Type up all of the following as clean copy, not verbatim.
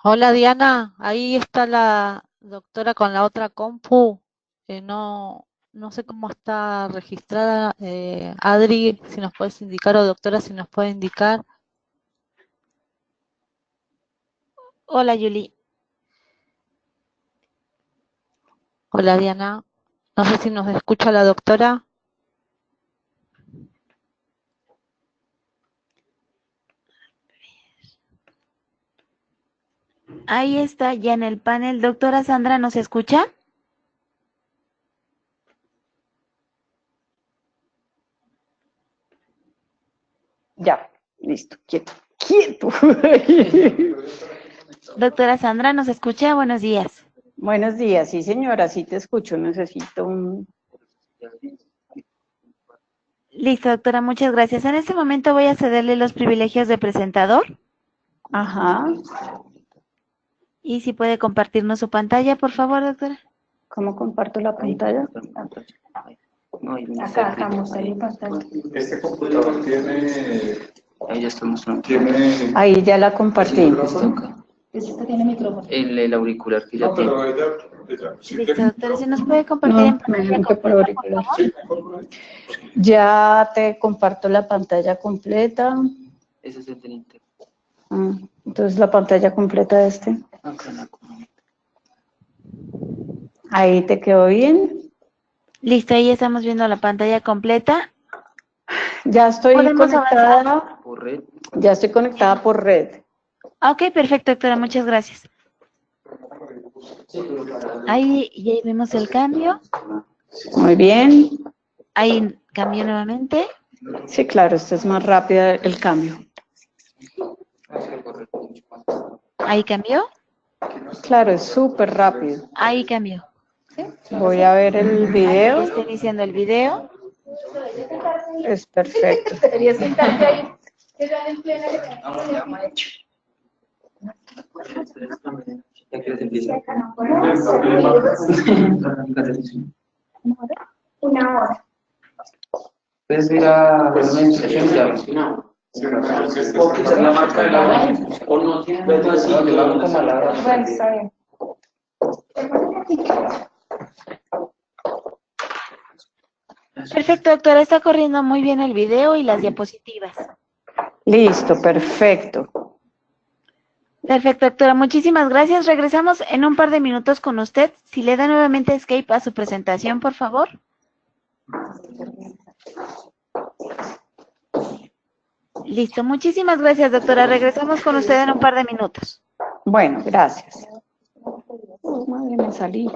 Hola Diana, ahí está la doctora con la otra compu. No sé cómo está registrada. Adri, si nos puedes indicar, o doctora, si nos puede indicar. Hola, Yuli. Hola Diana, no sé si nos escucha la doctora. Ahí está ya en el panel. Doctora Sandra, ¿nos escucha? Ya, listo, quieto, quieto. Doctora Sandra, ¿nos escucha? Buenos días. Buenos días, sí señora, sí te escucho, necesito un... Listo, doctora, muchas gracias. En este momento voy a cederle los privilegios de presentador Ajá, y si puede compartirnos su pantalla, por favor, doctora. ¿cómo comparto la pantalla? Acá mostrar mi pantalla. Este computador tiene. Ahí ya está mostrando. Tiene. Ahí ya la compartí. Este tiene micrófono. El auricular que ya tiene. Sí Listo, tiene doctora, si nos micrófono. puede compartir en No, me pantalla dijeron que por completa, por auricular. favor. Ya te comparto la pantalla completa. Ese es el del Inter. Entonces la pantalla completa de este. Acá la comunidad. Ahí te quedó bien. Listo, ahí estamos viendo la pantalla completa. Ya estoy ¿Podemos avanzar? conectada. Por red. Ya estoy conectada por red. Ok, perfecto, doctora, muchas gracias. Ahí ya vemos el cambio. Muy bien. Ahí cambió nuevamente. Sí, claro, esto es más rápido el cambio. Ahí cambió. Claro, es súper rápido. Ahí cambió. Voy a ver el Ahí video. está iniciando el video. Es perfecto. Ya que empieza. Puedes ir a la administración ya. Porque esa es la marca de la. O no tiene. Entonces, sí, yo hago como la. Bueno, está bien. Perfecto, doctora. Está corriendo muy bien el video y las diapositivas. Listo, perfecto. Perfecto, doctora. Muchísimas gracias. Regresamos en un par de minutos con usted. Si le da nuevamente escape a su presentación, por favor. Listo. Muchísimas gracias, doctora. Regresamos con usted en un par de minutos. Bueno, gracias. Oh, madre, me salí.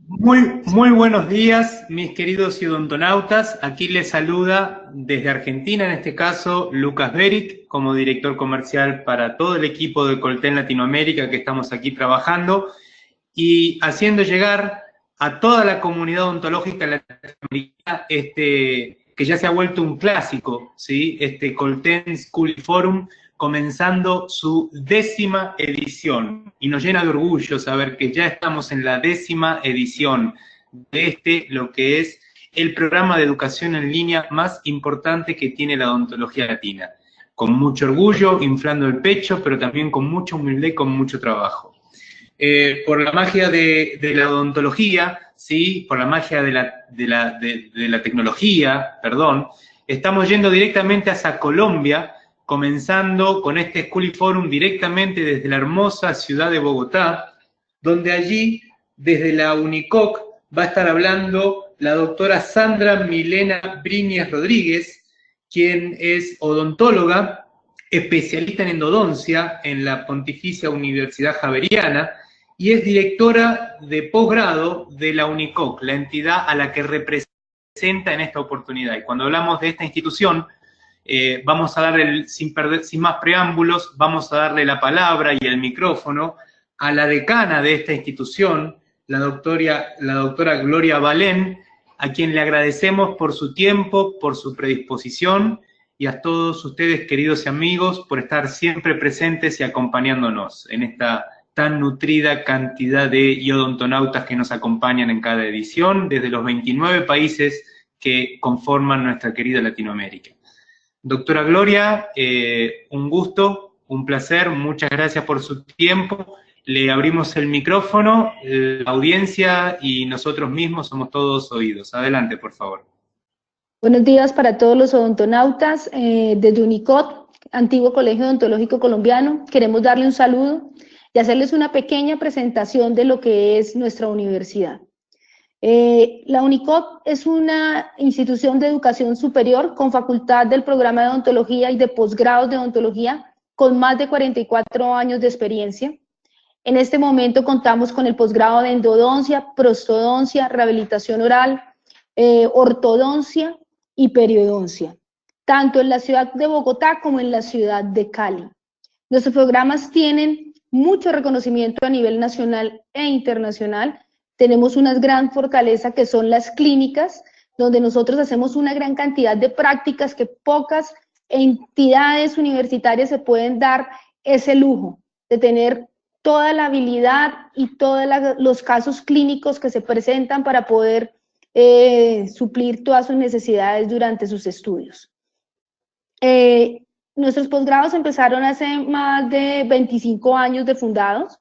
Muy buenos días, mis queridos odontonautas. Aquí les saluda desde Argentina, en este caso, Lucas Berit, como director comercial para todo el equipo de Colten Latinoamérica que estamos aquí trabajando y haciendo llegar a toda la comunidad odontológica latinoamericana que ya se ha vuelto un clásico, ¿sí? Este Colten School Forum, comenzando su 10ª edición. Y nos llena de orgullo saber que ya estamos en la 10ª edición de lo que es el programa de educación en línea más importante que tiene la odontología latina. Con mucho orgullo, inflando el pecho, pero también con mucha humildad y con mucho trabajo. Por la magia de la odontología, ¿sí? Por la magia de la tecnología, perdón, estamos yendo directamente hacia Colombia, comenzando con este School Forum directamente desde la hermosa ciudad de Bogotá, donde allí, desde la UNICOC, va a estar hablando la doctora Sandra Milena Briñas Rodríguez, quien es odontóloga, especialista en endodoncia en la Pontificia Universidad Javeriana, y es directora de posgrado de la UNICOC, la entidad a la que representa en esta oportunidad. Y cuando hablamos de esta institución, vamos a darle, sin más preámbulos, vamos a darle la palabra y el micrófono a la decana de esta institución, la doctora Gloria Valén, a quien le agradecemos por su tiempo, por su predisposición, y a todos ustedes, queridos amigos, por estar siempre presentes y acompañándonos en esta tan nutrida cantidad de odontonautas que nos acompañan en cada edición, desde los 29 países que conforman nuestra querida Latinoamérica. Doctora Gloria, un gusto, un placer, muchas gracias por su tiempo. Le abrimos el micrófono, la audiencia y nosotros mismos somos todos oídos. Adelante, por favor. Buenos días para todos los odontonautas desde UNICOT, Antiguo Colegio Odontológico Colombiano. Queremos darle un saludo y hacerles una pequeña presentación de lo que es nuestra universidad. La UNICOT es una institución de educación superior con facultad del programa de odontología y de posgrados de odontología con más de 44 años de experiencia. En este momento contamos con el posgrado de endodoncia, prostodoncia, rehabilitación oral, ortodoncia y periodoncia, tanto en la ciudad de Bogotá como en la ciudad de Cali. Nuestros programas tienen mucho reconocimiento a nivel nacional e internacional. Tenemos una gran fortaleza que son las clínicas, donde nosotros hacemos una gran cantidad de prácticas que pocas entidades universitarias se pueden dar ese lujo de tener toda la habilidad y todos los casos clínicos que se presentan para poder suplir todas sus necesidades durante sus estudios. Nuestros posgrados empezaron hace más de 25 años de fundados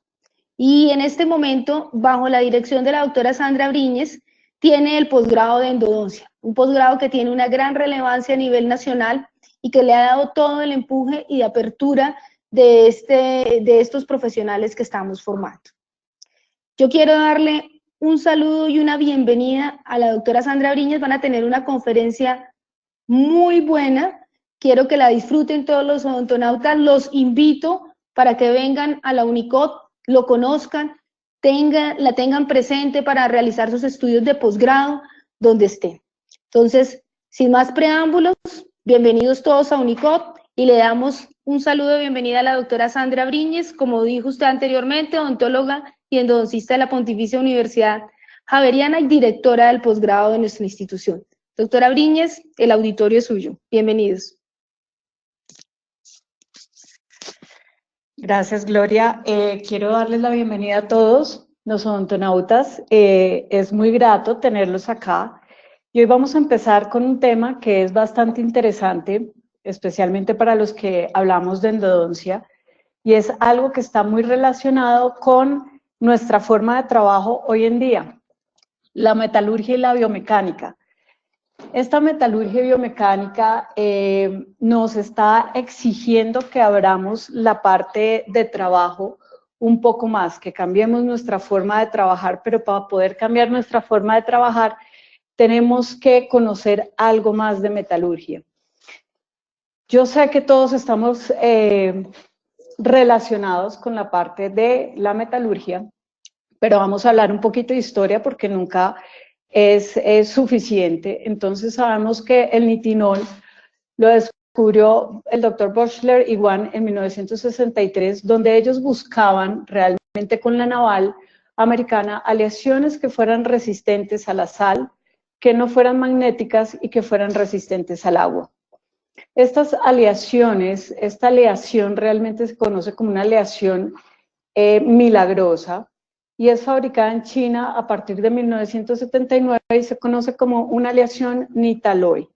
y en este momento, bajo la dirección de la doctora Sandra Briñas, tiene el posgrado de endodoncia, un posgrado que tiene una gran relevancia a nivel nacional y que le ha dado todo el empuje y de apertura de estos profesionales que estamos formando. Yo quiero darle un saludo y una bienvenida a la doctora Sandra Briñas. Van a tener una conferencia muy buena. Quiero que la disfruten todos los odontonautas. Los invito para que vengan a la UNICOT, lo conozcan, la tengan presente para realizar sus estudios de posgrado donde estén. Entonces, sin más preámbulos, bienvenidos todos a UNICOT y le damos un saludo de bienvenida a la doctora Sandra Briñas, como dijo usted anteriormente, odontóloga y endodoncista de la Pontificia Universidad Javeriana y directora del posgrado de nuestra institución. Doctora Briñas, el auditorio es suyo. Bienvenidos. Gracias, Gloria. Quiero darles la bienvenida a todos los odontonautas. Es muy grato tenerlos acá. Y hoy vamos a empezar con un tema que es bastante interesante, especialmente para los que hablamos de endodoncia, y es algo que está muy relacionado con nuestra forma de trabajo hoy en día, la metalurgia y la biomecánica. Esta metalurgia y biomecánica nos está exigiendo que abramos la parte de trabajo un poco más, que cambiemos nuestra forma de trabajar, pero para poder cambiar nuestra forma de trabajar tenemos que conocer algo más de metalurgia. Yo sé que todos estamos relacionados con la parte de la metalurgia, pero vamos a hablar un poquito de historia porque nunca es suficiente. Entonces sabemos que el nitinol lo descubrió el doctor Bochler y Wan en 1963, donde ellos buscaban realmente con la naval americana aleaciones que fueran resistentes a la sal, que no fueran magnéticas y que fueran resistentes al agua. Estas aleaciones, esta aleación realmente se conoce como una aleación milagrosa y es fabricada en China a partir de 1979 y se conoce como una aleación Nitaloi.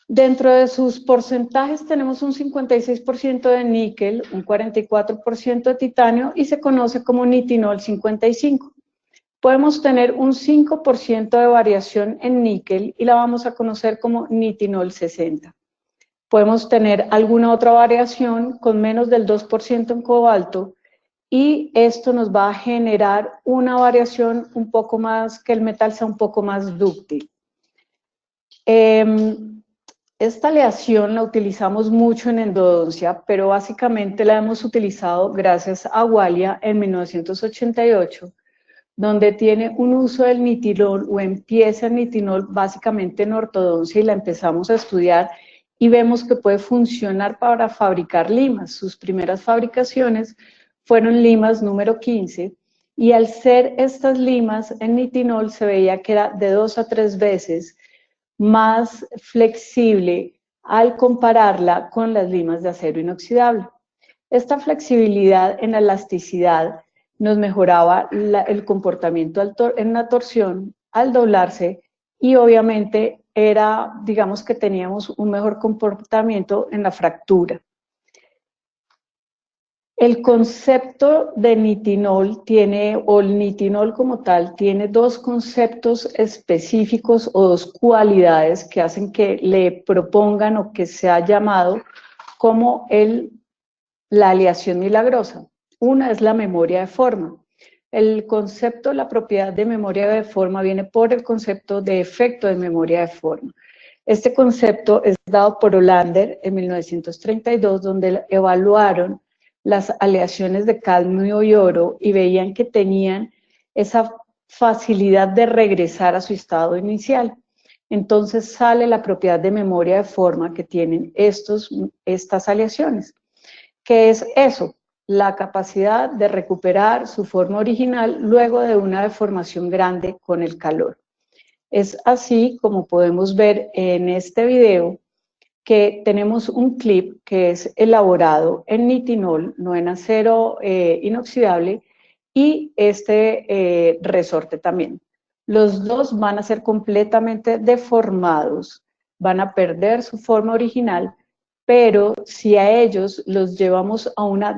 Dentro de sus porcentajes tenemos un 56% de níquel, un 44% de titanio y se conoce como nitinol 55. Podemos tener un 5% de variación en níquel y la vamos a conocer como nitinol 60. Podemos tener alguna otra variación con menos del 2% en cobalto y esto nos va a generar una variación un poco más, que el metal sea un poco más dúctil. Esta aleación la utilizamos mucho en endodoncia, pero básicamente la hemos utilizado gracias a Walia en 1988, donde tiene un uso del nitinol o empieza el nitinol básicamente en ortodoncia y la empezamos a estudiar y vemos que puede funcionar para fabricar limas. Sus primeras fabricaciones fueron limas número 15 y al ser estas limas en nitinol se veía que era de 2 a 3 veces más flexible al compararla con las limas de acero inoxidable. Esta flexibilidad en la elasticidad nos mejoraba el comportamiento en la torsión al doblarse y obviamente era, digamos que teníamos un mejor comportamiento en la fractura. El concepto de nitinol o el nitinol como tal, tiene dos conceptos específicos o dos cualidades que hacen que le propongan o que se ha llamado como la aleación milagrosa. Una es la memoria de forma. El concepto, la propiedad de memoria de forma viene por el concepto de efecto de memoria de forma. Este concepto es dado por Hollander en 1932, donde evaluaron las aleaciones de cadmio y oro y veían que tenían esa facilidad de regresar a su estado inicial. Entonces sale la propiedad de memoria de forma que tienen estas aleaciones. ¿Qué es eso? La capacidad de recuperar su forma original luego de una deformación grande con el calor. Es así como podemos ver en este video que tenemos un clip que es elaborado en nitinol, no en acero inoxidable, y este resorte también. Los dos van a ser completamente deformados, van a perder su forma original, pero si a ellos los llevamos a una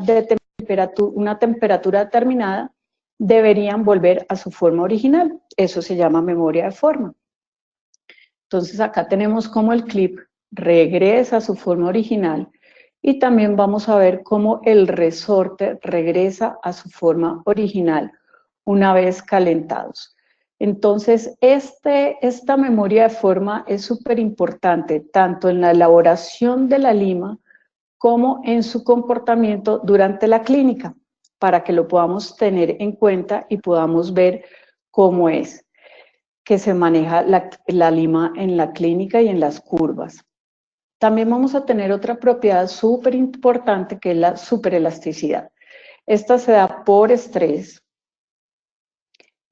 temperatura determinada, deberían volver a su forma original. Eso se llama memoria de forma. Entonces acá tenemos como el clip regresa a su forma original y también vamos a ver cómo el resorte regresa a su forma original una vez calentados. Entonces, esta memoria de forma es súper importante, tanto en la elaboración de la lima como en su comportamiento durante la clínica, para que lo podamos tener en cuenta y podamos ver cómo es que se maneja la lima en la clínica y en las curvas. También vamos a tener otra propiedad súper importante que es la superelasticidad. Esta se da por estrés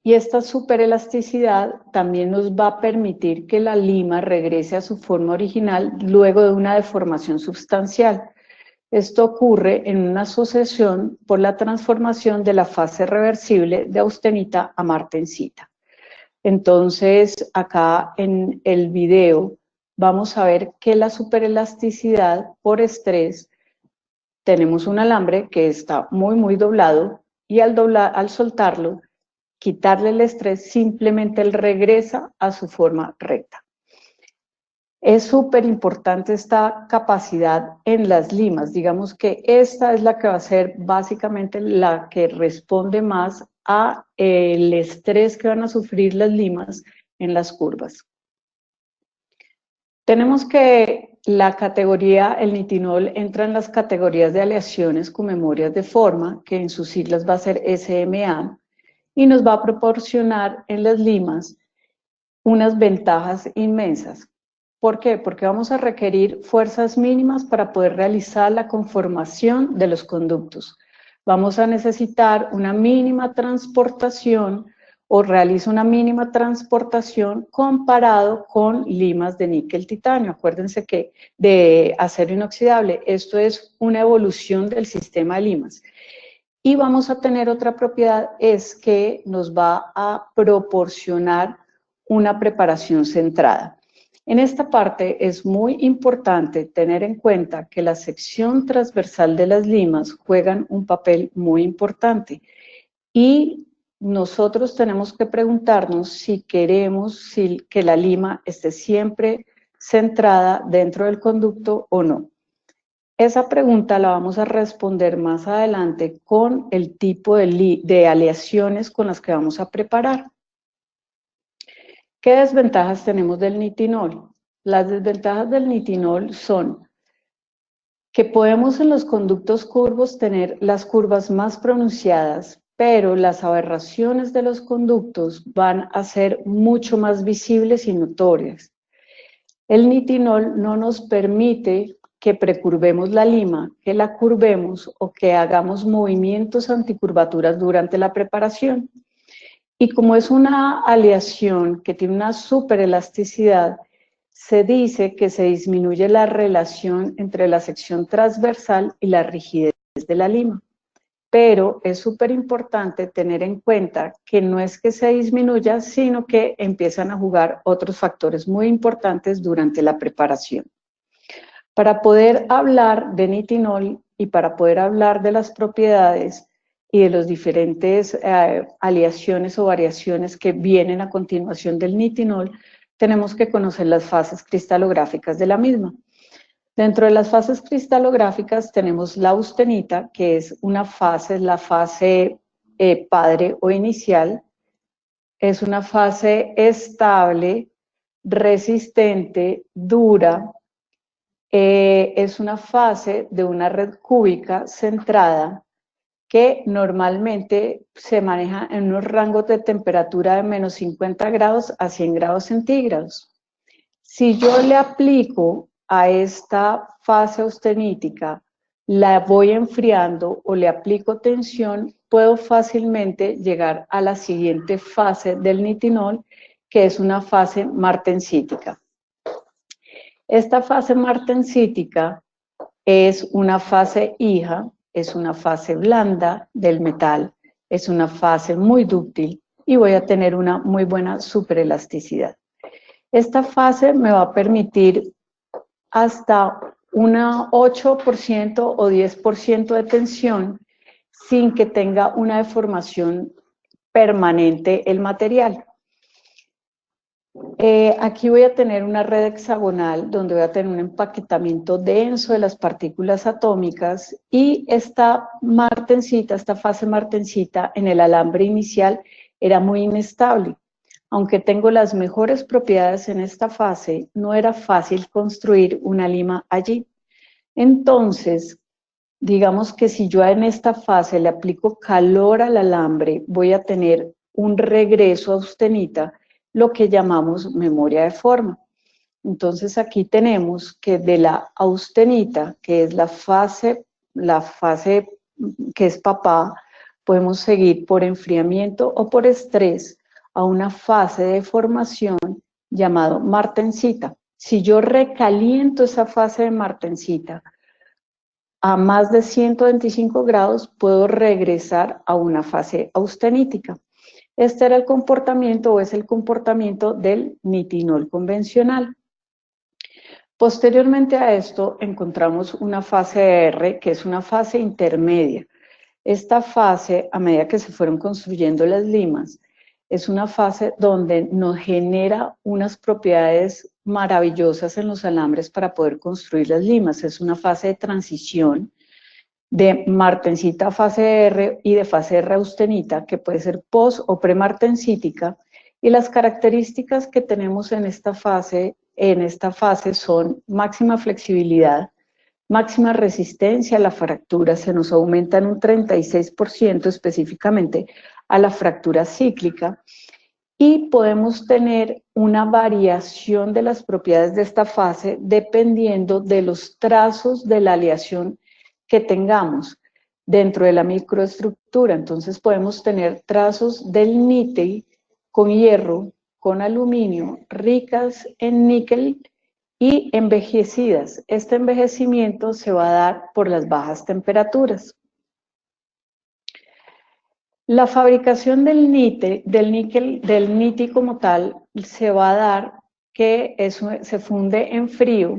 y esta superelasticidad también nos va a permitir que la lima regrese a su forma original luego de una deformación sustancial. Esto ocurre en una asociación por la transformación de la fase reversible de austenita a martensita. Entonces, acá en el video vamos a ver que la superelasticidad por estrés, tenemos un alambre que está muy doblado y al soltarlo, quitarle el estrés, simplemente él regresa a su forma recta. Es súper importante esta capacidad en las limas. Digamos que esta es la que va a ser básicamente la que responde más a el estrés que van a sufrir las limas en las curvas. Tenemos que La categoría, el nitinol entra en las categorías de aleaciones con memorias de forma, que en sus siglas va a ser SMA, y nos va a proporcionar en las limas unas ventajas inmensas. ¿Por qué? Porque vamos a requerir fuerzas mínimas para poder realizar la conformación de los conductos. Vamos a necesitar una mínima transportación o realiza una mínima transportación comparado con limas de níquel titanio. Acuérdense que de acero inoxidable, esto es una evolución del sistema de limas. Y vamos a tener otra propiedad, es que nos va a proporcionar una preparación centrada. En esta parte es muy importante tener en cuenta que la sección transversal de las limas juegan un papel muy importante y nosotros tenemos que preguntarnos si queremos que la lima esté siempre centrada dentro del conducto o no. Esa pregunta la vamos a responder más adelante con el tipo de aleaciones con las que vamos a preparar. ¿Qué desventajas tenemos del nitinol? Las desventajas del nitinol son que podemos en los conductos curvos tener las curvas más pronunciadas, pero las aberraciones de los conductos van a ser mucho más visibles y notorias. El nitinol no nos permite que precurvemos la lima, que la curvemos o que hagamos movimientos anticurvaturas durante la preparación. Y como es una aleación que tiene una superelasticidad, se dice que se disminuye la relación entre la sección transversal y la rigidez de la lima. Pero es súper importante tener en cuenta que no es que se disminuya, sino que empiezan a jugar otros factores muy importantes durante la preparación. Para poder hablar de nitinol y para poder hablar de las propiedades y de los diferentes aleaciones o variaciones que vienen a continuación del nitinol, tenemos que conocer las fases cristalográficas de la misma. Dentro de las fases cristalográficas tenemos la austenita, que es una fase, la fase padre o inicial. Es una fase estable, resistente, dura. Es una fase de una red cúbica centrada que normalmente se maneja en unos rangos de temperatura de menos 50 grados a 100 grados centígrados. Si yo le aplico a esta fase austenítica, la voy enfriando o le aplico tensión, puedo fácilmente llegar a la siguiente fase del nitinol, que es una fase martensítica. Esta fase martensítica es una fase hija, es una fase blanda del metal, es una fase muy dúctil y voy a tener una muy buena superelasticidad. Esta fase me va a permitir hasta una 8% o 10% de tensión sin que tenga una deformación permanente el material. Aquí voy a tener una red hexagonal donde voy a tener un empaquetamiento denso de las partículas atómicas y esta martensita, esta fase martensita en el alambre inicial era muy inestable. Aunque tengo las mejores propiedades en esta fase, no era fácil construir una lima allí. Entonces, digamos que si yo en esta fase le aplico calor al alambre, voy a tener un regreso a austenita, lo que llamamos memoria de forma. Entonces aquí tenemos que de la austenita, que es la fase que es papá, podemos seguir por enfriamiento o por estrés a una fase de formación llamado martensita. Si yo recaliento esa fase de martensita a más de 125 grados, puedo regresar a una fase austenítica. Este era el comportamiento o es el comportamiento del nitinol convencional. Posteriormente a esto encontramos una fase R, que es una fase intermedia. Esta fase, a medida que se fueron construyendo las limas, es una fase donde nos genera unas propiedades maravillosas en los alambres para poder construir las limas. Es una fase de transición de martensita a fase R y de fase R austenita, que puede ser post o premartensítica, y las características que tenemos en esta fase en esta fase son máxima flexibilidad, máxima resistencia a la fractura, se nos aumenta en un 36% específicamente a la fractura cíclica, y podemos tener una variación de las propiedades de esta fase dependiendo de los trazos de la aleación que tengamos dentro de la microestructura. Entonces podemos tener trazos del níquel con hierro, con aluminio, ricas en níquel y envejecidas. Este envejecimiento se va a dar por las bajas temperaturas. La fabricación del níquel como tal se va a dar que se funde en frío.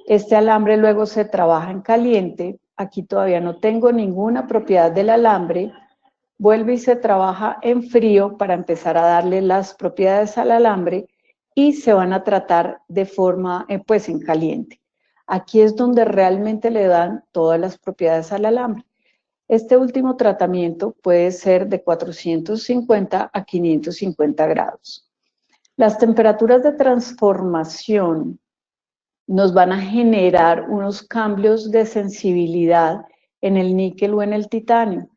Este alambre luego se trabaja en caliente. Aquí todavía no tengo ninguna propiedad del alambre. Vuelve y se trabaja en frío para empezar a darle las propiedades al alambre y se van a tratar de forma, pues en caliente. Aquí es donde realmente le dan todas las propiedades al alambre. Este último tratamiento puede ser de 450 a 550 grados. Las temperaturas de transformación nos van a generar unos cambios de sensibilidad en el níquel o en el titanio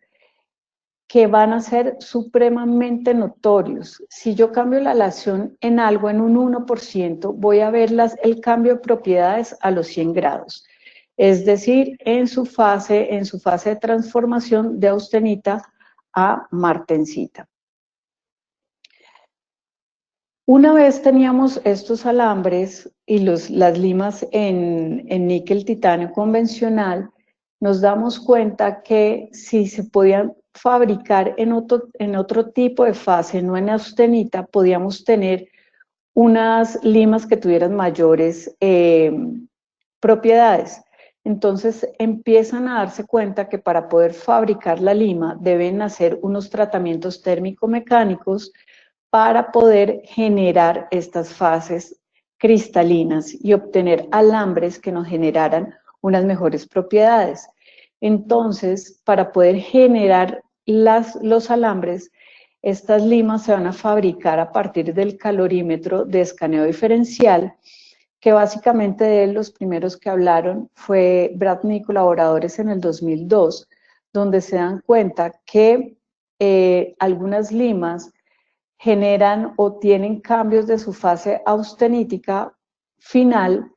que van a ser supremamente notorios. Si yo cambio la aleación en algo en un 1%, voy a ver el cambio de propiedades a los 100 grados. Es decir, en su fase de transformación de austenita a martensita. Una vez teníamos estos alambres y las limas en níquel titanio convencional, nos damos cuenta que si se podían fabricar en otro tipo de fase, no en austenita, podíamos tener unas limas que tuvieran mayores propiedades. Entonces empiezan a darse cuenta que para poder fabricar la lima deben hacer unos tratamientos térmico-mecánicos para poder generar estas fases cristalinas y obtener alambres que nos generaran unas mejores propiedades. Entonces, para poder generar los alambres, estas limas se van a fabricar a partir del calorímetro de escaneo diferencial, que básicamente de él los primeros que hablaron fue Bradney y colaboradores en el 2002, donde se dan cuenta que algunas limas generan o tienen cambios de su fase austenítica final,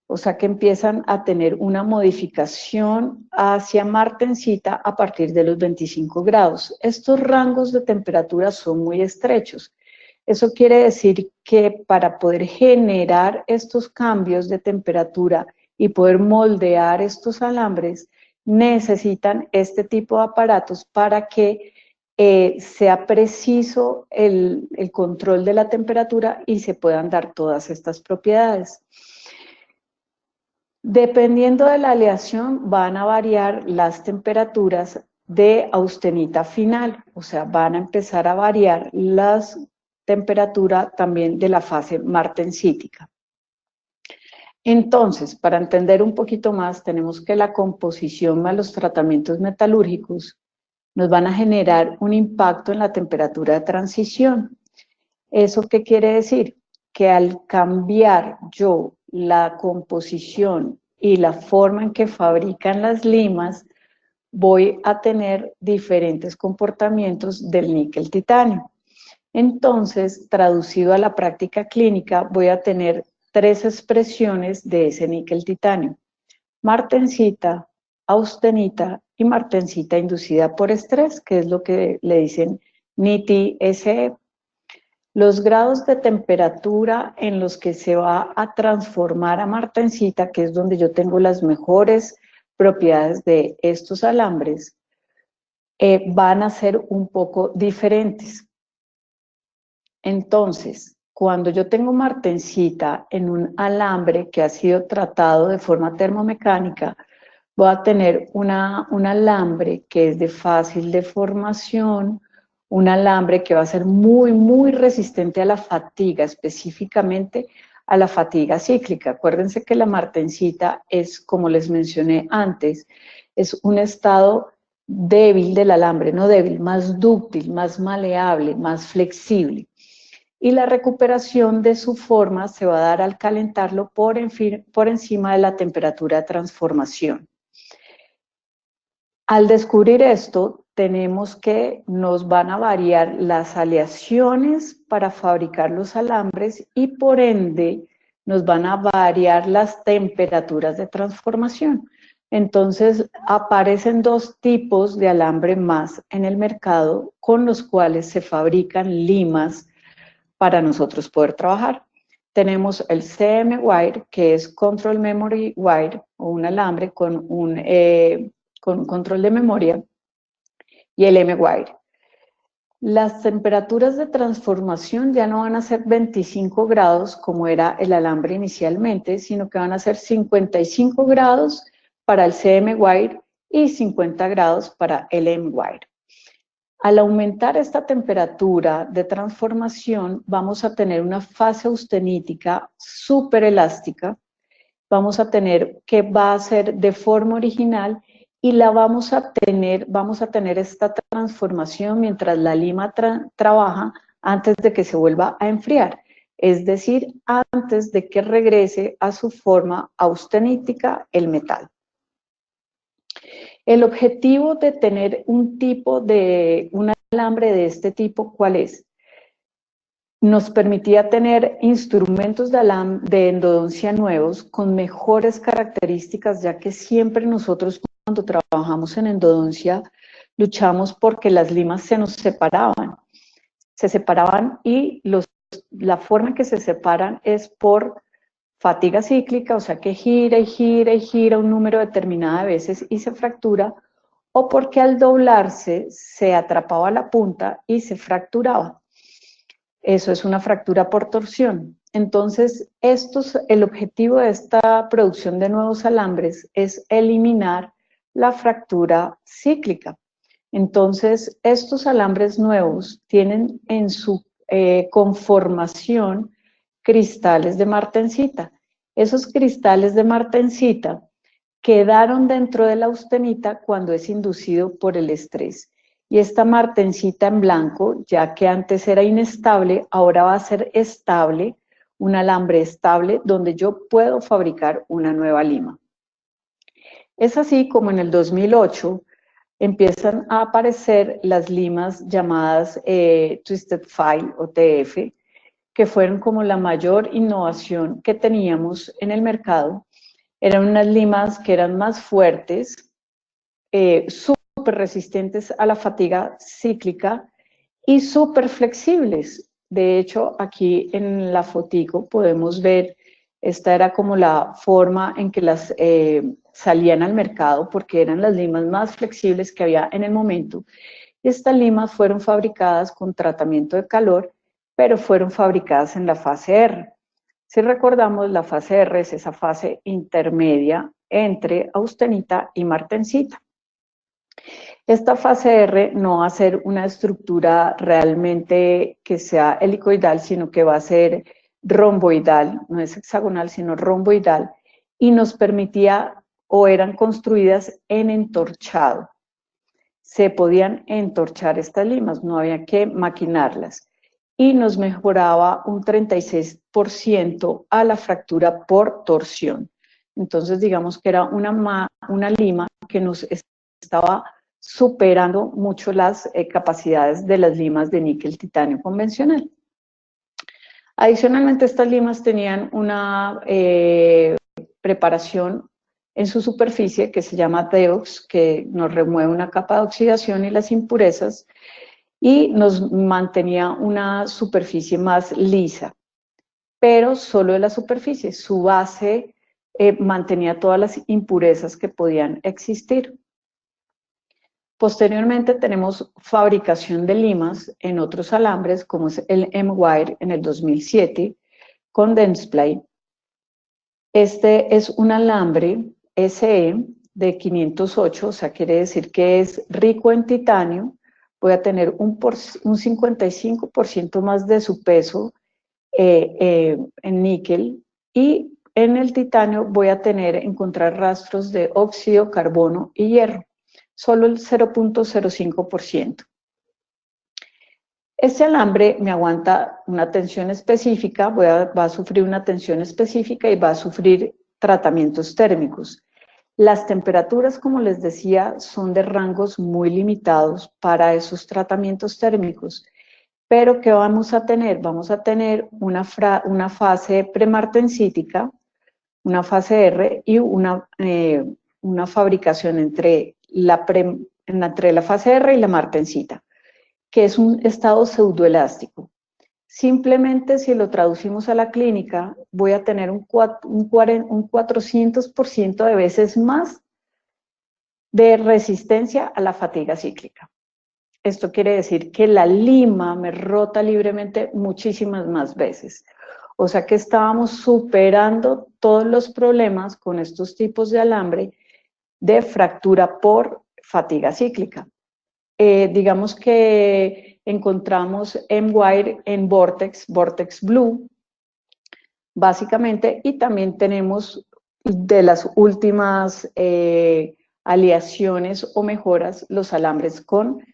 o sea que empiezan a tener una modificación hacia martensita a partir de los 25 grados. Estos rangos de temperatura son muy estrechos. Eso quiere decir que para poder generar estos cambios de temperatura y poder moldear estos alambres, necesitan este tipo de aparatos para que sea preciso el control de la temperatura y se puedan dar todas estas propiedades. Dependiendo de la aleación, van a variar las temperaturas de austenita final, o sea, van a empezar a variar las temperatura también de la fase martensítica. Entonces, para entender un poquito más, tenemos que la composición más los tratamientos metalúrgicos nos van a generar un impacto en la temperatura de transición. ¿Eso qué quiere decir? Que al cambiar yo la composición y la forma en que fabrican las limas, voy a tener diferentes comportamientos del níquel titanio. Entonces, traducido a la práctica clínica, voy a tener 3 expresiones de ese níquel titanio: martensita, austenita y martensita inducida por estrés, que es lo que le dicen NITI-SE. Los grados de temperatura en los que se va a transformar a martensita, que es donde yo tengo las mejores propiedades de estos alambres, van a ser un poco diferentes. Entonces, cuando yo tengo martensita en un alambre que ha sido tratado de forma termomecánica, voy a tener un alambre que es de fácil deformación, un alambre que va a ser muy resistente a la fatiga, específicamente a la fatiga cíclica. Acuérdense que la martensita es, como les mencioné antes, es un estado débil del alambre, no débil, más dúctil, más maleable, más flexible. y la recuperación de su forma se va a dar al calentarlo por encima de la temperatura de transformación. Al descubrir esto, tenemos que nos van a variar las aleaciones para fabricar los alambres y por ende nos van a variar las temperaturas de transformación. Entonces aparecen dos tipos de alambre más en el mercado con los cuales se fabrican limas para nosotros poder trabajar. Tenemos el CM Wire, que es Control Memory Wire, o un alambre con un control de memoria, y el M-Wire. Las temperaturas de transformación ya no van a ser 25 grados como era el alambre inicialmente, sino que van a ser 55 grados para el CM-Wire y 50 grados para el M-Wire. Al aumentar esta temperatura de transformación, vamos a tener una fase austenítica súper elástica, vamos a tener que va a ser de forma original y la vamos a tener esta transformación mientras la lima trabaja antes de que se vuelva a enfriar, es decir, antes de que regrese a su forma austenítica el metal. El objetivo de tener un alambre de este tipo, ¿cuál es? Nos permitía tener instrumentos de endodoncia nuevos con mejores características, ya que siempre nosotros cuando trabajamos en endodoncia luchamos porque las limas se nos separaban. Se separaban y la forma en que se separan es por fatiga cíclica, o sea que gira y gira y gira un número determinado de veces y se fractura, o porque al doblarse se atrapaba la punta y se fracturaba. Eso es una fractura por torsión. Entonces, el objetivo de esta producción de nuevos alambres es eliminar la fractura cíclica. Entonces, estos alambres nuevos tienen en su conformación cristales de martensita. Esos cristales de martensita quedaron dentro de la austenita cuando es inducido por el estrés. Y esta martensita en blanco, ya que antes era inestable, ahora va a ser estable, un alambre estable donde yo puedo fabricar una nueva lima. Es así como en el 2008 empiezan a aparecer las limas llamadas Twisted File o TF, que fueron como la mayor innovación que teníamos en el mercado. Eran unas limas que eran más fuertes, súper resistentes a la fatiga cíclica y súper flexibles. De hecho, aquí en la fotico podemos ver, esta era como la forma en que las salían al mercado porque eran las limas más flexibles que había en el momento. Estas limas fueron fabricadas con tratamiento de calor, pero fueron fabricadas en la fase R. Si recordamos, la fase R es esa fase intermedia entre austenita y martensita. Esta fase R no va a ser una estructura realmente que sea helicoidal, sino que va a ser romboidal, no es hexagonal, sino romboidal, y nos permitía o eran construidas en entorchado. Se podían entorchar estas limas, no había que maquinarlas. Y nos mejoraba un 36% a la fractura por torsión. Entonces, digamos que era una lima que nos estaba superando mucho las capacidades de las limas de níquel titanio convencional. Adicionalmente, estas limas tenían una preparación en su superficie que se llama Deox, que nos remueve una capa de oxidación y las impurezas, y nos mantenía una superficie más lisa, pero solo de la superficie. Su base mantenía todas las impurezas que podían existir. Posteriormente tenemos fabricación de limas en otros alambres, como es el M-Wire en el 2007, con Dentsply. Este es un alambre SE de 508, o sea, quiere decir que es rico en titanio. Voy a tener un 55% más de su peso en níquel, y en el titanio voy a encontrar rastros de óxido, carbono y hierro, solo el 0.05%. Este alambre me aguanta una tensión específica, va a sufrir una tensión específica y va a sufrir tratamientos térmicos. Las temperaturas, como les decía, son de rangos muy limitados para esos tratamientos térmicos. Pero ¿qué vamos a tener? Vamos a tener una fase premartensítica, una fase R y una fabricación entre la fase R y la martensita, que es un estado pseudoelástico. Simplemente si lo traducimos a la clínica, voy a tener un 400% de veces más de resistencia a la fatiga cíclica. Esto quiere decir que la lima me rota libremente muchísimas más veces. O sea que estábamos superando todos los problemas con estos tipos de alambre de fractura por fatiga cíclica. Digamos que encontramos M-Wire en Vortex Blue, básicamente, y también tenemos de las últimas aleaciones o mejoras los alambres con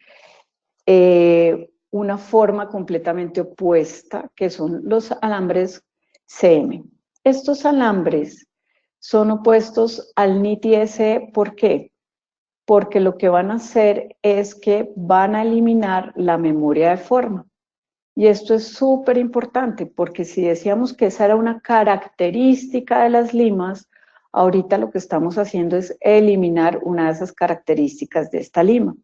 una forma completamente opuesta, que son los alambres CM. Estos alambres son opuestos al NITI-SE, ¿por qué? Porque lo que van a hacer es que van a eliminar la memoria de forma. Y esto es súper importante, porque si decíamos que esa era una característica de las limas, ahorita lo que estamos haciendo es eliminar una de esas características de esta lima.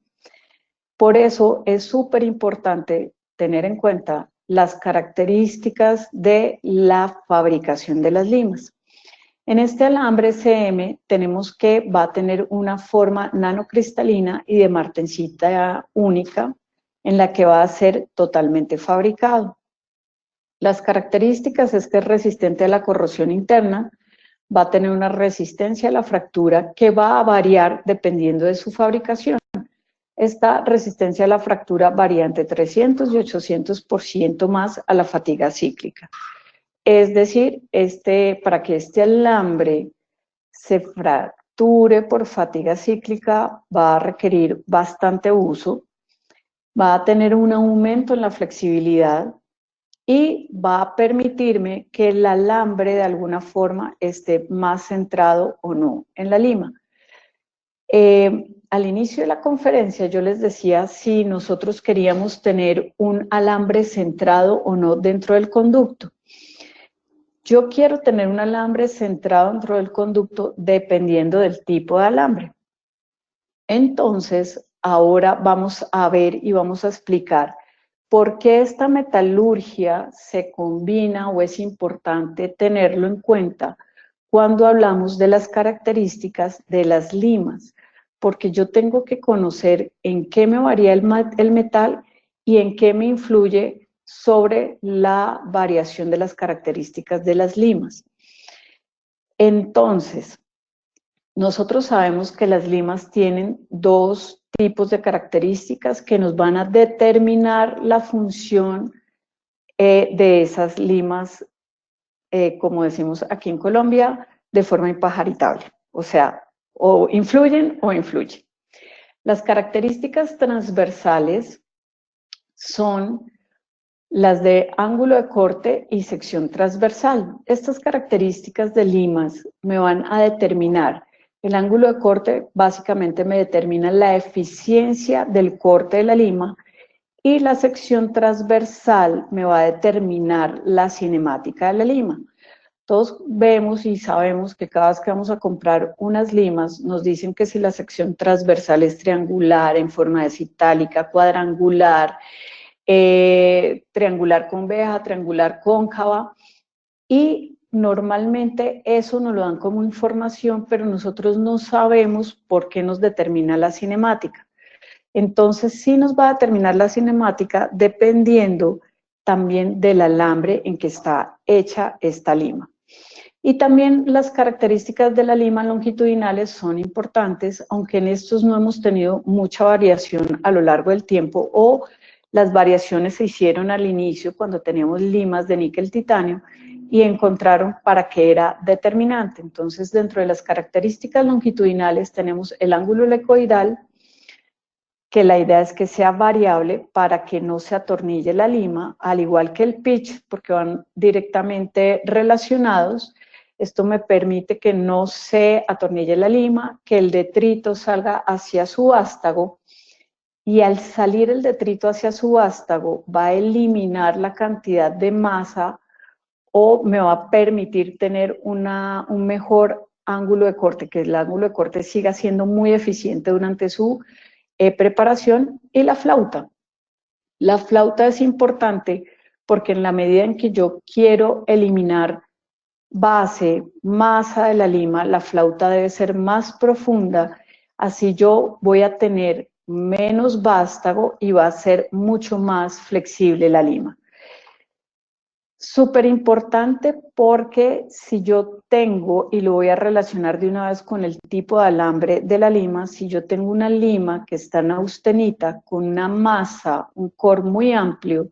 Por eso es súper importante tener en cuenta las características de la fabricación de las limas. En este alambre CM tenemos que va a tener una forma nanocristalina y de martensita única en la que va a ser totalmente fabricado. Las características es que es resistente a la corrosión interna, va a tener una resistencia a la fractura que va a variar dependiendo de su fabricación. Esta resistencia a la fractura varía entre 300 y 800% más a la fatiga cíclica. Es decir, para que este alambre se fracture por fatiga cíclica va a requerir bastante uso, va a tener un aumento en la flexibilidad y va a permitirme que el alambre de alguna forma esté más centrado o no en la lima. Al inicio de la conferencia yo les decía si nosotros queríamos tener un alambre centrado o no dentro del conducto. Yo quiero tener un alambre centrado dentro del conducto dependiendo del tipo de alambre. Entonces, ahora vamos a ver y vamos a explicar por qué esta metalurgia se combina o es importante tenerlo en cuenta cuando hablamos de las características de las limas. Porque yo tengo que conocer en qué me varía el metal y en qué me influye sobre la variación de las características de las limas. Entonces, nosotros sabemos que las limas tienen dos tipos de características que nos van a determinar la función de esas limas, como decimos aquí en Colombia, de forma impajaritable. O sea, o influyen o influyen. Las características transversales son las de ángulo de corte y sección transversal. Estas características de limas me van a determinar. El ángulo de corte básicamente me determina la eficiencia del corte de la lima y la sección transversal me va a determinar la cinemática de la lima. Todos vemos y sabemos que cada vez que vamos a comprar unas limas nos dicen que si la sección transversal es triangular, en forma de citálica, cuadrangular, triangular conveja, triangular cóncava, y normalmente eso nos lo dan como información, pero nosotros no sabemos por qué nos determina la cinemática. Entonces sí nos va a determinar la cinemática dependiendo también del alambre en que está hecha esta lima. Y también las características de la lima longitudinales son importantes, aunque en estos no hemos tenido mucha variación a lo largo del tiempo, o las variaciones se hicieron al inicio cuando teníamos limas de níquel titanio y encontraron para qué era determinante. Entonces, dentro de las características longitudinales tenemos el ángulo helicoidal, que la idea es que sea variable para que no se atornille la lima, al igual que el pitch, porque van directamente relacionados. Esto me permite que no se atornille la lima, que el detrito salga hacia su vástago, y al salir el detrito hacia su vástago va a eliminar la cantidad de masa o me va a permitir tener un mejor ángulo de corte, que el ángulo de corte siga siendo muy eficiente durante su preparación. Y la flauta. La flauta es importante porque en la medida en que yo quiero eliminar base, masa de la lima, la flauta debe ser más profunda, así yo voy a tener menos vástago y va a ser mucho más flexible la lima. Súper importante porque si yo tengo, y lo voy a relacionar de una vez con el tipo de alambre de la lima, si yo tengo una lima que está en austenita con una masa, un core muy amplio,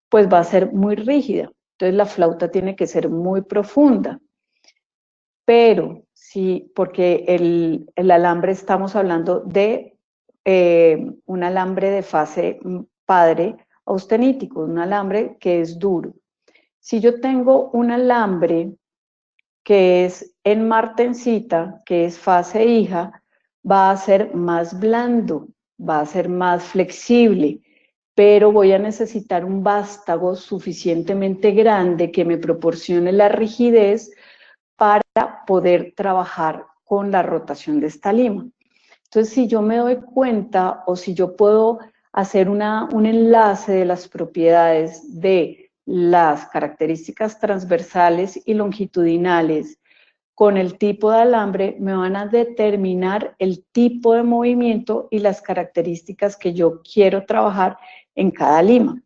pues va a ser muy rígida. Entonces la flauta tiene que ser muy profunda. Pero sí, porque el alambre estamos hablando de un alambre de fase padre austenítico, un alambre que es duro. Si yo tengo un alambre que es en martencita, que es fase hija, va a ser más blando, va a ser más flexible, pero voy a necesitar un vástago suficientemente grande que me proporcione la rigidez para poder trabajar con la rotación de esta lima. Entonces, si yo me doy cuenta o si yo puedo hacer un enlace de las propiedades de las características transversales y longitudinales con el tipo de alambre, me van a determinar el tipo de movimiento y las características que yo quiero trabajar en cada lima.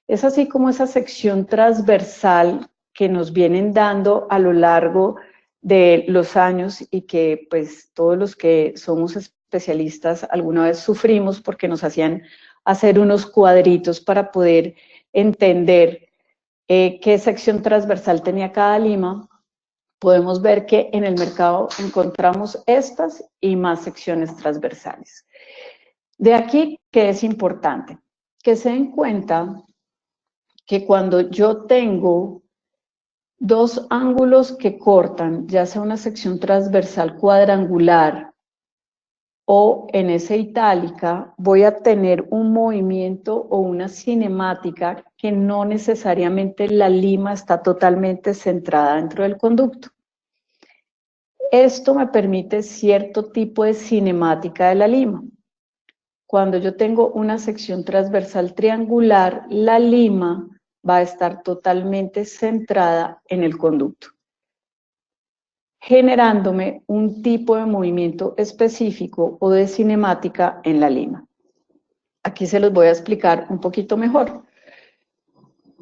Es así como esa sección transversal que nos vienen dando a lo largo de los años y que pues todos los que somos especialistas alguna vez sufrimos porque nos hacían hacer unos cuadritos para poder entender qué sección transversal tenía cada lima. Podemos ver que en el mercado encontramos estas y más secciones transversales. De aquí, ¿qué es importante? Que se den cuenta que cuando yo tengo dos ángulos que cortan, ya sea una sección transversal cuadrangular o en esa itálica, voy a tener un movimiento o una cinemática que no necesariamente la lima está totalmente centrada dentro del conducto. Esto me permite cierto tipo de cinemática de la lima. Cuando yo tengo una sección transversal triangular, la lima va a estar totalmente centrada en el conducto, generándome un tipo de movimiento específico o de cinemática en la lima. Aquí se los voy a explicar un poquito mejor.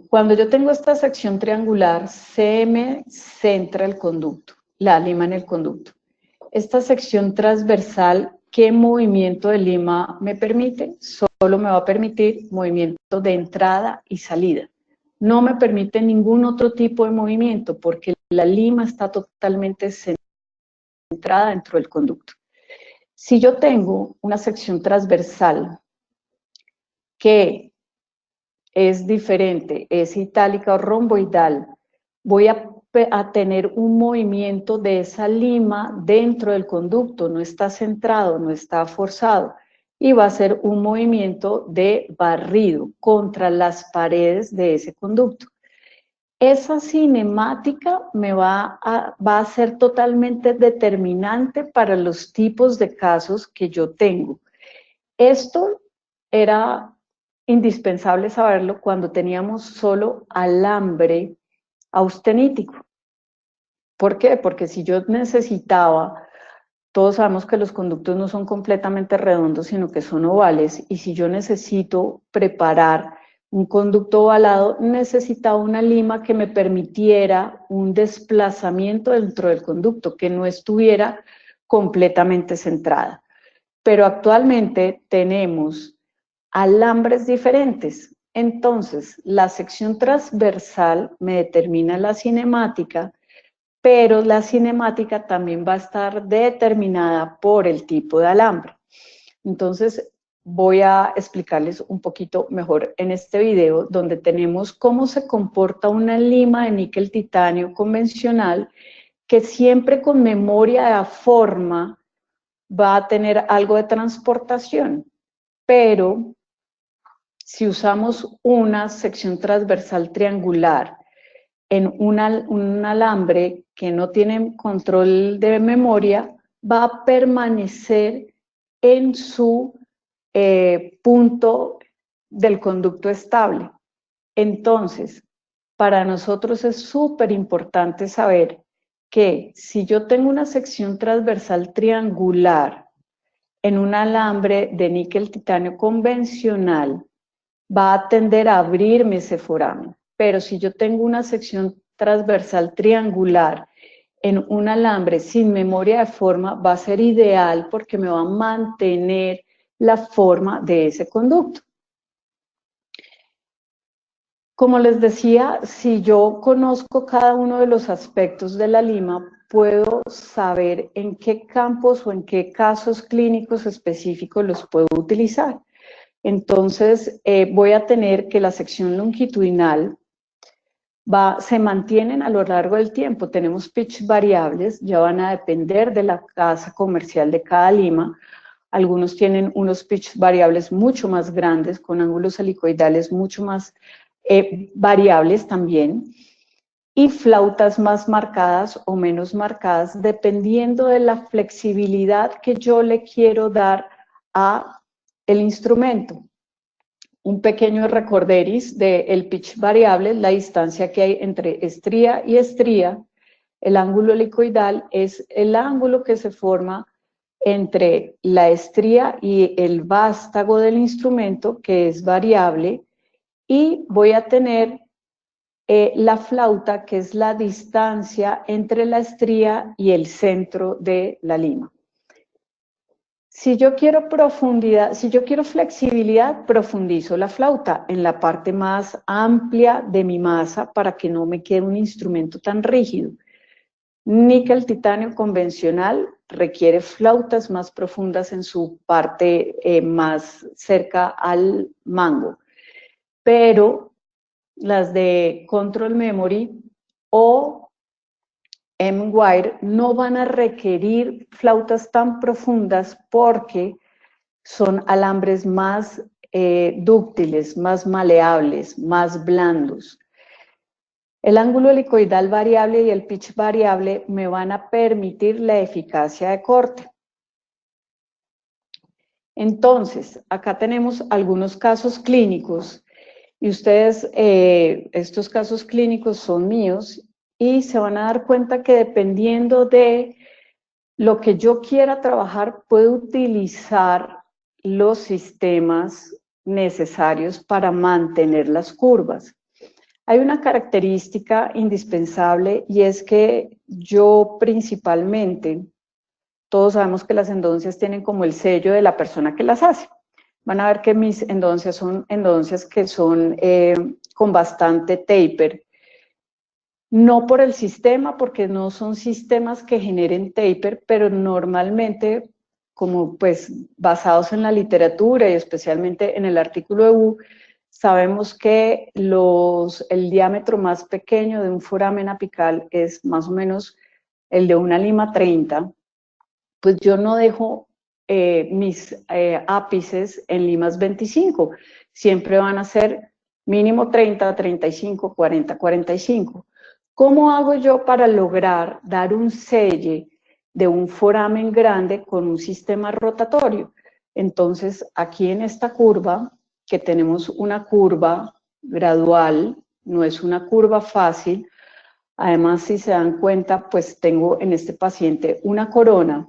Cuando yo tengo esta sección triangular, se me centra el conducto, la lima en el conducto. Esta sección transversal, ¿qué movimiento de lima me permite? Solo me va a permitir movimiento de entrada y salida. No me permite ningún otro tipo de movimiento porque la lima está totalmente centrada dentro del conducto. Si yo tengo una sección transversal que es diferente, es itálica o romboidal, voy a tener un movimiento de esa lima dentro del conducto, no está centrado, no está forzado, y va a ser un movimiento de barrido contra las paredes de ese conducto. Esa cinemática me va a ser totalmente determinante para los tipos de casos que yo tengo. Esto era indispensable saberlo cuando teníamos solo alambre austenítico. ¿Por qué? Porque si yo necesitaba, todos sabemos que los conductos no son completamente redondos, sino que son ovales, y si yo necesito preparar un conducto ovalado, necesitaba una lima que me permitiera un desplazamiento dentro del conducto, que no estuviera completamente centrada. Pero actualmente tenemos alambres diferentes. Entonces, la sección transversal me determina la cinemática, pero la cinemática también va a estar determinada por el tipo de alambre. Entonces, voy a explicarles un poquito mejor en este video, donde tenemos cómo se comporta una lima de níquel titanio convencional, que siempre con memoria de forma va a tener algo de transportación, pero si usamos una sección transversal triangular en un alambre que no tiene control de memoria, va a permanecer en su punto del conducto estable. Entonces, para nosotros es súper importante saber que si yo tengo una sección transversal triangular en un alambre de níquel titanio convencional, va a tender a abrirme ese foramen. Pero si yo tengo una sección transversal triangular en un alambre sin memoria de forma, va a ser ideal porque me va a mantener la forma de ese conducto. Como les decía, si yo conozco cada uno de los aspectos de la lima, puedo saber en qué campos o en qué casos clínicos específicos los puedo utilizar. Entonces, voy a tener que la sección longitudinal se mantienen a lo largo del tiempo. Tenemos pitch variables, ya van a depender de la casa comercial de cada lima. Algunos tienen unos pitch variables mucho más grandes, con ángulos helicoidales mucho más variables también, y flautas más marcadas o menos marcadas, dependiendo de la flexibilidad que yo le quiero dar a el instrumento. Un pequeño recorderis del pitch variable, la distancia que hay entre estría y estría. El ángulo helicoidal es el ángulo que se forma entre la estría y el vástago del instrumento, que es variable, y voy a tener la flauta, que es la distancia entre la estría y el centro de la lima. Si yo quiero profundidad, si yo quiero flexibilidad, profundizo la flauta en la parte más amplia de mi masa para que no me quede un instrumento tan rígido. Níquel titanio convencional requiere flautas más profundas en su parte más cerca al mango, pero las de Control Memory o M-Wire no van a requerir flautas tan profundas porque son alambres más dúctiles, más maleables, más blandos. El ángulo helicoidal variable y el pitch variable me van a permitir la eficacia de corte. Entonces, acá tenemos algunos casos clínicos y ustedes, estos casos clínicos son míos y se van a dar cuenta que dependiendo de lo que yo quiera trabajar, puedo utilizar los sistemas necesarios para mantener las curvas. Hay una característica indispensable y es que yo principalmente, todos sabemos que las endodoncias tienen como el sello de la persona que las hace. Van a ver que mis endodoncias son endodoncias que son con bastante taper. No por el sistema, porque no son sistemas que generen taper, pero normalmente, como pues basados en la literatura y especialmente en el artículo de Wu, sabemos que el diámetro más pequeño de un foramen apical es más o menos el de una lima 30, pues yo no dejo mis ápices en limas 25, siempre van a ser mínimo 30, 35, 40, 45. ¿Cómo hago yo para lograr dar un selle de un foramen grande con un sistema rotatorio? Entonces, aquí en esta curva, que tenemos una curva gradual, no es una curva fácil. Además, si se dan cuenta, pues tengo en este paciente una corona.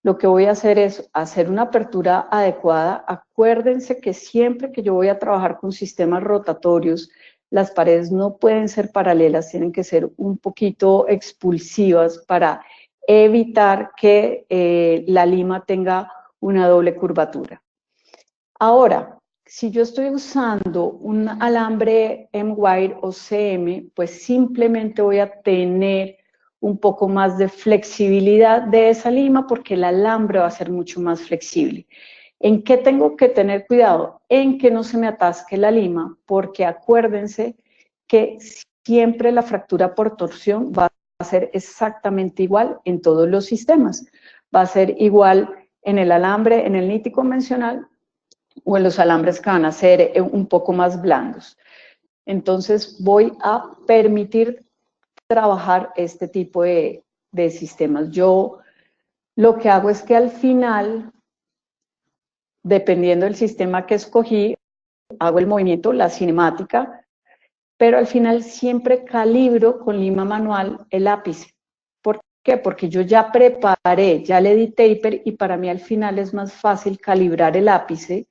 Lo que voy a hacer es hacer una apertura adecuada. Acuérdense que siempre que yo voy a trabajar con sistemas rotatorios, las paredes no pueden ser paralelas, tienen que ser un poquito expulsivas para evitar que la lima tenga una doble curvatura. Ahora, si yo estoy usando un alambre M-Wire o CM, pues simplemente voy a tener un poco más de flexibilidad de esa lima porque el alambre va a ser mucho más flexible. ¿En qué tengo que tener cuidado? En que no se me atasque la lima, porque acuérdense que siempre la fractura por torsión va a ser exactamente igual en todos los sistemas. Va a ser igual en el alambre, en el NITI convencional, o en los alambres que van a ser un poco más blandos. Entonces voy a permitir trabajar este tipo de sistemas. Yo lo que hago es que al final, dependiendo del sistema que escogí, hago el movimiento, la cinemática, pero al final siempre calibro con lima manual el ápice. ¿Por qué? Porque yo ya preparé, ya le di taper y para mí al final es más fácil calibrar el ápice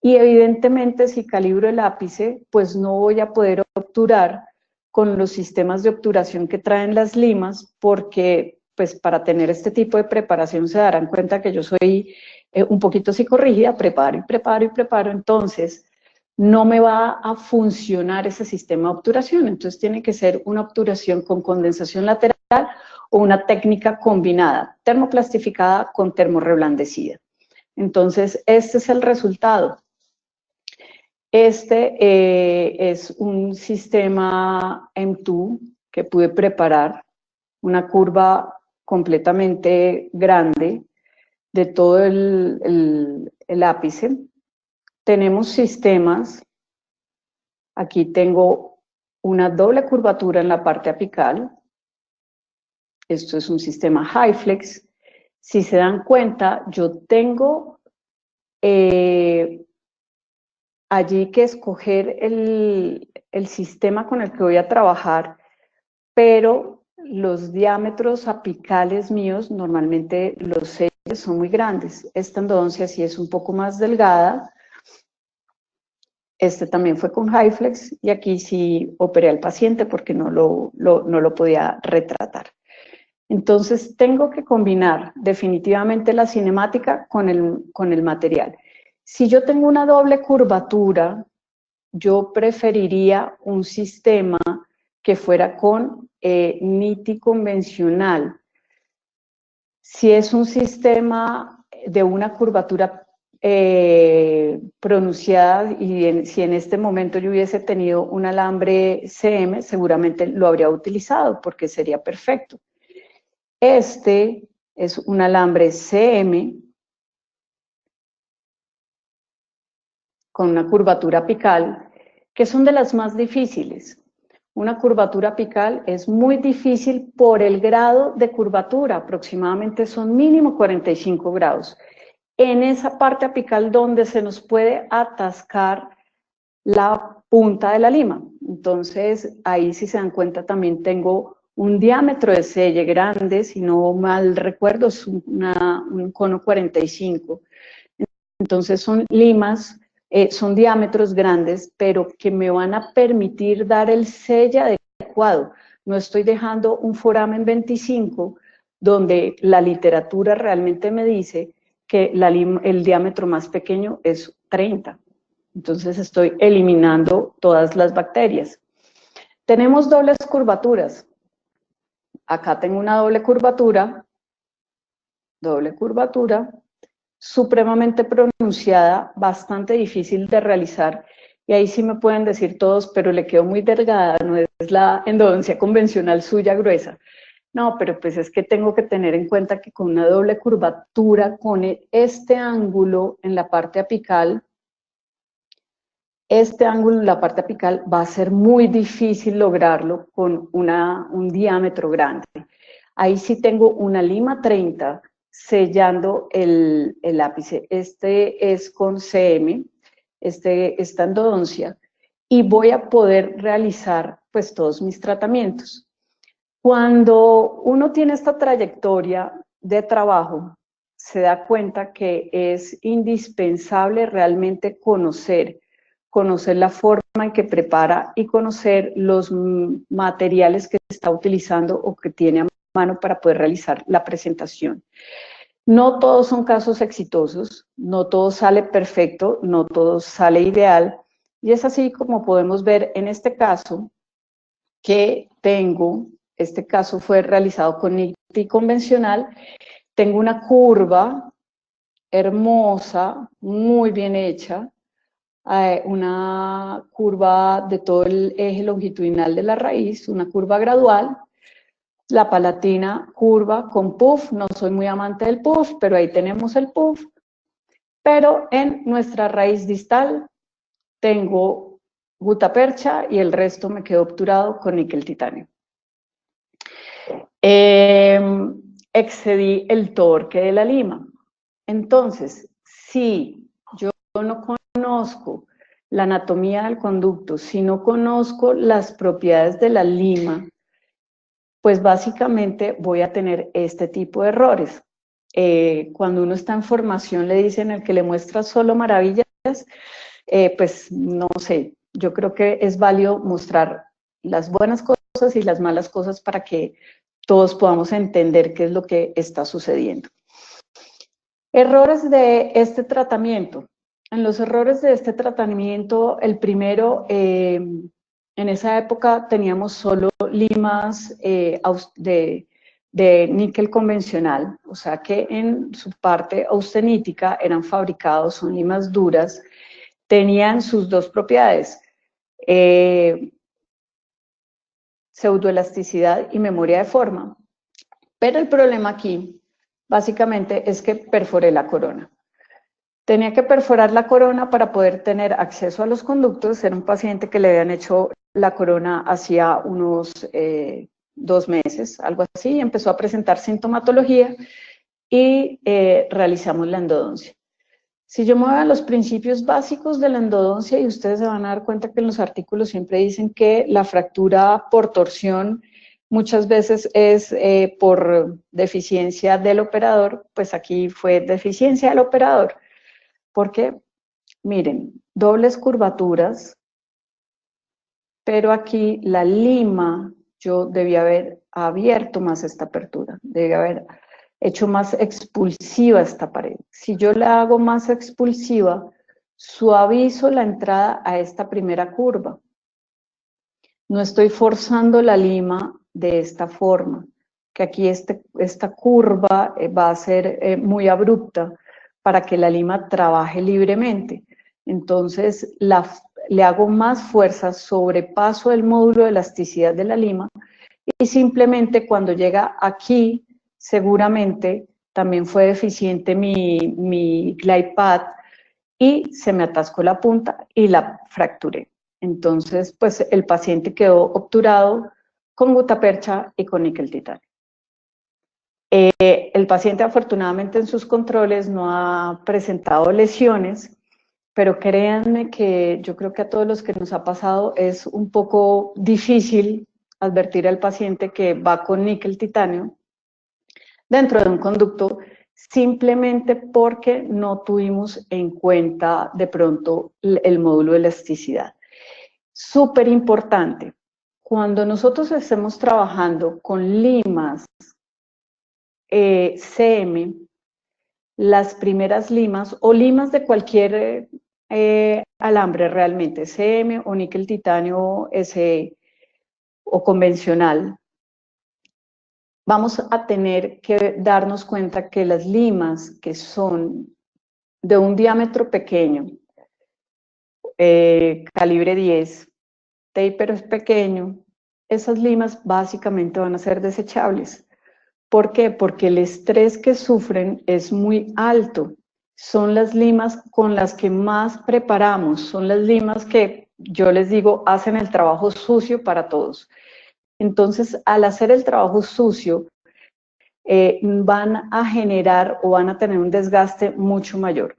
y evidentemente si calibro el ápice, pues no voy a poder obturar con los sistemas de obturación que traen las limas porque pues para tener este tipo de preparación se darán cuenta que yo soy un poquito psicorrígida, preparo y preparo y preparo, entonces no me va a funcionar ese sistema de obturación, entonces tiene que ser una obturación con condensación lateral o una técnica combinada, termoplastificada con termorreblandecida. Entonces, este es el resultado. Este es un sistema M2 que pude preparar, una curva completamente grande de todo el ápice. Tenemos sistemas, aquí tengo una doble curvatura en la parte apical, esto es un sistema HyFlex. Si se dan cuenta, yo tengo allí que escoger el sistema con el que voy a trabajar, pero los diámetros apicales míos, normalmente los sellos son muy grandes. Esta endodoncia sí es un poco más delgada. Este también fue con HyFlex y aquí sí operé al paciente porque no lo podía retratar. Entonces tengo que combinar definitivamente la cinemática con el material. Si yo tengo una doble curvatura, yo preferiría un sistema que fuera con NITI convencional. Si es un sistema de una curvatura pronunciada y si en este momento yo hubiese tenido un alambre CM, seguramente lo habría utilizado porque sería perfecto. Este es un alambre CM con una curvatura apical, que son de las más difíciles. Una curvatura apical es muy difícil por el grado de curvatura, aproximadamente son mínimo 45 grados. En esa parte apical donde se nos puede atascar la punta de la lima. Entonces, ahí si se dan cuenta también tengo un diámetro de selle grande, si no mal recuerdo es un cono 45. Entonces son limas, son diámetros grandes, pero que me van a permitir dar el selle adecuado. No estoy dejando un foramen 25, donde la literatura realmente me dice que el diámetro más pequeño es 30. Entonces estoy eliminando todas las bacterias. Tenemos dobles curvaturas. Acá tengo una doble curvatura, supremamente pronunciada, bastante difícil de realizar, y ahí sí me pueden decir todos, pero le quedó muy delgada, no es la endodoncia convencional suya gruesa. No, pero pues es que tengo que tener en cuenta que con una doble curvatura, con este ángulo en la parte apical, este ángulo en la parte apical va a ser muy difícil lograrlo con un diámetro grande. Ahí sí tengo una lima 30 sellando el ápice. Este es con CM, esta endodoncia, y voy a poder realizar pues todos mis tratamientos. Cuando uno tiene esta trayectoria de trabajo, se da cuenta que es indispensable realmente conocer la forma en que prepara y conocer los materiales que está utilizando o que tiene a mano para poder realizar la presentación. No todos son casos exitosos, no todo sale perfecto, no todo sale ideal, y es así como podemos ver en este caso que tengo, este caso fue realizado con NITI convencional, tengo una curva hermosa, muy bien hecha, una curva de todo el eje longitudinal de la raíz, una curva gradual, la palatina curva con puff, no soy muy amante del puff, pero ahí tenemos el puff, pero en nuestra raíz distal tengo gutapercha y el resto me quedó obturado con níquel titanio. Excedí el torque de la lima. Entonces, si yo no conozco la anatomía del conducto, si no conozco las propiedades de la lima, pues básicamente voy a tener este tipo de errores. Cuando uno está en formación le dicen el que le muestra solo maravillas, pues no sé, yo creo que es válido mostrar las buenas cosas y las malas cosas para que todos podamos entender qué es lo que está sucediendo. Errores de este tratamiento. En los errores de este tratamiento, el primero, en esa época teníamos solo limas de níquel convencional, o sea que en su parte austenítica eran fabricados, son limas duras, tenían sus dos propiedades, pseudoelasticidad y memoria de forma, pero el problema aquí básicamente es que perforé la corona. Tenía que perforar la corona para poder tener acceso a los conductos. Era un paciente que le habían hecho la corona hacía unos 2 meses, algo así, y empezó a presentar sintomatología y realizamos la endodoncia. Si yo me voy a los principios básicos de la endodoncia, y ustedes se van a dar cuenta que en los artículos siempre dicen que la fractura por torsión muchas veces es por deficiencia del operador, pues aquí fue deficiencia del operador. Porque, miren, dobles curvaturas, pero aquí la lima, yo debía haber abierto más esta apertura, debía haber hecho más expulsiva esta pared. Si yo la hago más expulsiva, suavizo la entrada a esta primera curva. No estoy forzando la lima de esta forma, que aquí esta curva va a ser muy abrupta para que la lima trabaje libremente. Entonces le hago más fuerza, sobrepaso el módulo de elasticidad de la lima y simplemente cuando llega aquí, seguramente también fue deficiente mi glide path y se me atascó la punta y la fracturé. Entonces, pues el paciente quedó obturado con gutapercha y con níquel titanio. El paciente afortunadamente en sus controles no ha presentado lesiones, pero créanme que yo creo que a todos los que nos ha pasado es un poco difícil advertir al paciente que va con níquel titanio dentro de un conducto simplemente porque no tuvimos en cuenta de pronto el módulo de elasticidad. Súper importante, cuando nosotros estemos trabajando con limas CM, las primeras limas o limas de cualquier alambre realmente, CM o níquel titanio SE o convencional, vamos a tener que darnos cuenta que las limas que son de un diámetro pequeño, calibre 10, taper es pequeño, esas limas básicamente van a ser desechables. ¿Por qué? Porque el estrés que sufren es muy alto. Son las limas con las que más preparamos, son las limas que yo les digo hacen el trabajo sucio para todos. Entonces, al hacer el trabajo sucio, van a generar o van a tener un desgaste mucho mayor.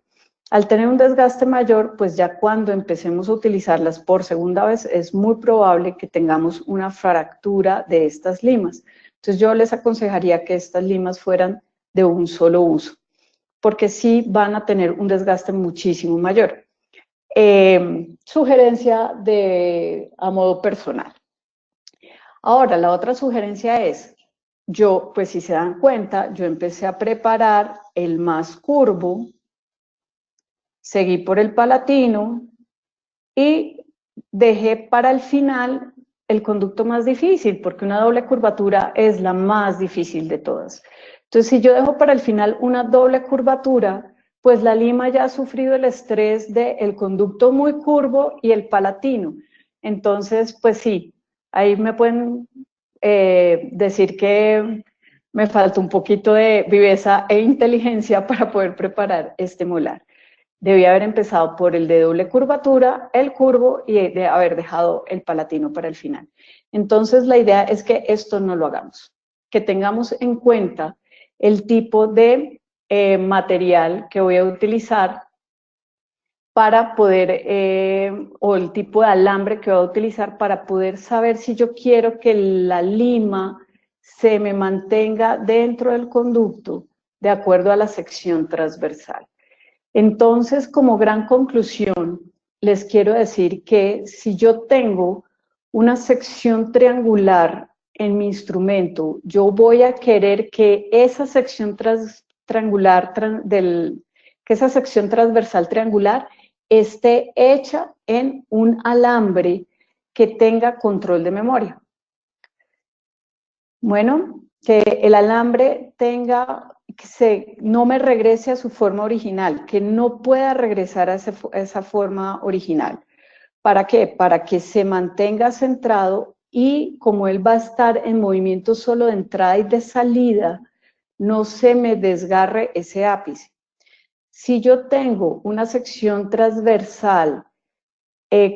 Al tener un desgaste mayor, pues ya cuando empecemos a utilizarlas por segunda vez, es muy probable que tengamos una fractura de estas limas. Entonces yo les aconsejaría que estas limas fueran de un solo uso, porque sí van a tener un desgaste muchísimo mayor. Sugerencia a modo personal. Ahora, la otra sugerencia es, yo, pues si se dan cuenta, yo empecé a preparar el más curvo, seguí por el palatino y dejé para el final el conducto más difícil, porque una doble curvatura es la más difícil de todas. Entonces, si yo dejo para el final una doble curvatura, pues la lima ya ha sufrido el estrés del conducto muy curvo y el palatino. Entonces, pues sí, ahí me pueden decir que me falta un poquito de viveza e inteligencia para poder preparar este molar. Debí haber empezado por el de doble curvatura, el curvo, y de haber dejado el palatino para el final. Entonces, la idea es que esto no lo hagamos, que tengamos en cuenta el tipo de material que voy a utilizar para poder, o el tipo de alambre que voy a utilizar para poder saber si yo quiero que la lima se me mantenga dentro del conducto de acuerdo a la sección transversal. Entonces, como gran conclusión, les quiero decir que si yo tengo una sección triangular en mi instrumento, yo voy a querer que esa sección transversal triangular esté hecha en un alambre que tenga control de memoria. Bueno, que el alambre tenga, no me regrese a su forma original, que no pueda regresar a esa forma original. ¿Para qué? Para que se mantenga centrado y como él va a estar en movimiento solo de entrada y de salida, no se me desgarre ese ápice. Si yo tengo una sección transversal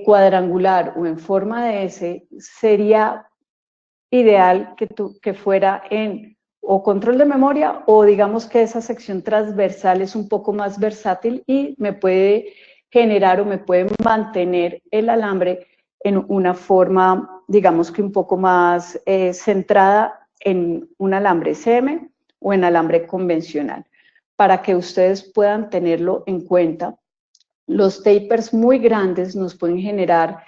cuadrangular o en forma de S, sería ideal que fuera en o control de memoria o digamos que esa sección transversal es un poco más versátil y me puede generar o me puede mantener el alambre en una forma, digamos que un poco más centrada en un alambre SM o en alambre convencional, para que ustedes puedan tenerlo en cuenta. Los tapers muy grandes nos pueden generar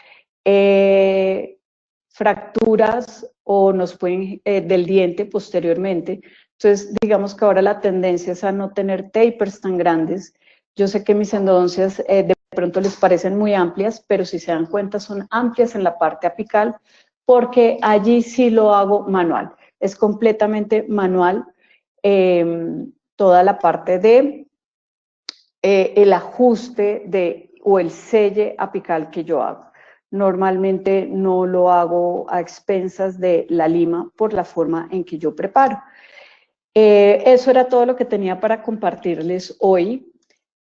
fracturas o nos pueden del diente posteriormente. Entonces, digamos que ahora la tendencia es a no tener tapers tan grandes. Yo sé que mis endodoncias de pronto les parecen muy amplias, pero si se dan cuenta son amplias en la parte apical, porque allí sí lo hago manual. Es completamente manual toda la parte de el ajuste o el selle apical que yo hago. Normalmente no lo hago a expensas de la lima por la forma en que yo preparo. Eso era todo lo que tenía para compartirles hoy.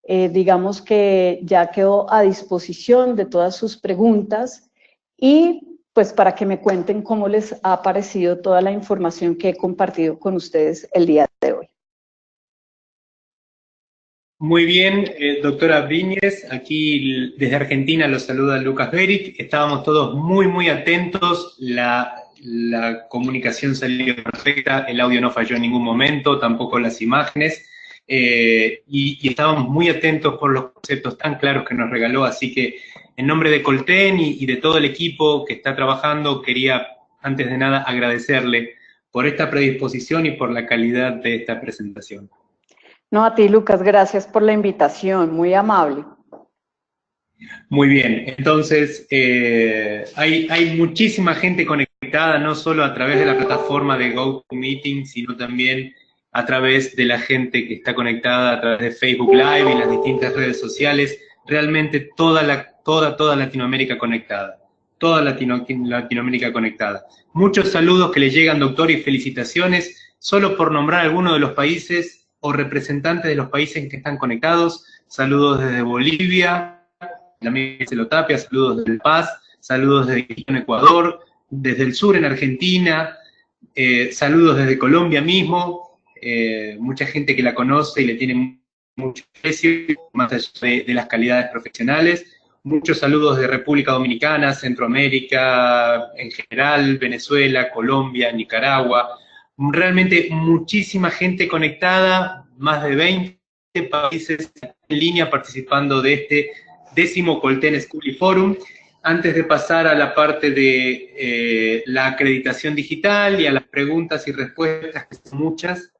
Digamos que ya quedó a disposición de todas sus preguntas y pues para que me cuenten cómo les ha parecido toda la información que he compartido con ustedes el día de hoy. Muy bien, doctora Viñez, aquí desde Argentina los saluda Lucas Beric. Estábamos todos muy atentos, la comunicación salió perfecta, el audio no falló en ningún momento, tampoco las imágenes, y estábamos muy atentos por los conceptos tan claros que nos regaló, así que en nombre de Colten y de todo el equipo que está trabajando, quería antes de nada agradecerle por esta predisposición y por la calidad de esta presentación. No, a ti, Lucas, gracias por la invitación, muy amable. Muy bien, entonces hay muchísima gente conectada, no solo a través de la plataforma de GoToMeeting, sino también a través de la gente que está conectada a través de Facebook Live y las distintas redes sociales. Realmente toda Latinoamérica conectada, toda Latinoamérica conectada. Muchos saludos que le llegan, doctor, y felicitaciones. Solo por nombrar algunos de los países o representantes de los países que están conectados, saludos desde Bolivia, también Marcelo Tapia, saludos desde El Paz, saludos desde Ecuador, desde el sur en Argentina, saludos desde Colombia mismo, mucha gente que la conoce y le tiene mucho aprecio, más allá de las calidades profesionales. Muchos saludos de República Dominicana, Centroamérica en general, Venezuela, Colombia, Nicaragua. Realmente muchísima gente conectada, más de 20 países en línea participando de este 10º Colten School Forum. Antes de pasar a la parte de la acreditación digital y a las preguntas y respuestas, que son muchas,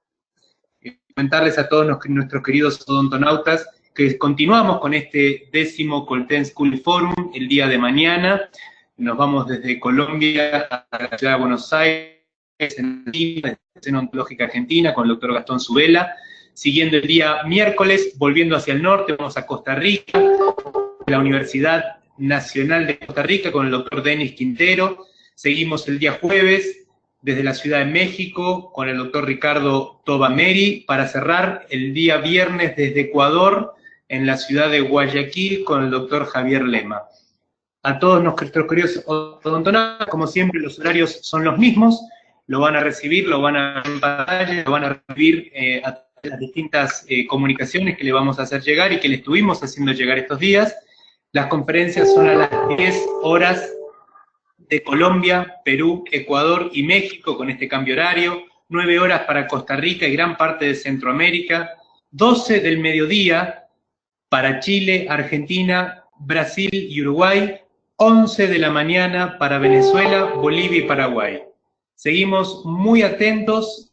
comentarles a todos nuestros queridos odontonautas que continuamos con este 10º Colten School Forum el día de mañana. Nos vamos desde Colombia a la ciudad de Buenos Aires, en la Asociación Odontológica Argentina, con el doctor Gastón Zubela. siguiendo el día miércoles, volviendo hacia el norte, vamos a Costa Rica, la Universidad Nacional de Costa Rica con el doctor Denis Quintero. Seguimos el día jueves desde la Ciudad de México con el doctor Ricardo Tobameri, para cerrar el día viernes desde Ecuador en la ciudad de Guayaquil con el doctor Javier Lema. A todos nuestros queridos odontonautas, como siempre, los horarios son los mismos, lo van a recibir, lo van a ver en pantalla, lo van a recibir a las distintas comunicaciones que le vamos a hacer llegar y que le estuvimos haciendo llegar estos días. Las conferencias son a las 10 horas de Colombia, Perú, Ecuador y México con este cambio horario, 9 horas para Costa Rica y gran parte de Centroamérica, 12 del mediodía para Chile, Argentina, Brasil y Uruguay, 11 de la mañana para Venezuela, Bolivia y Paraguay. Seguimos muy atentos.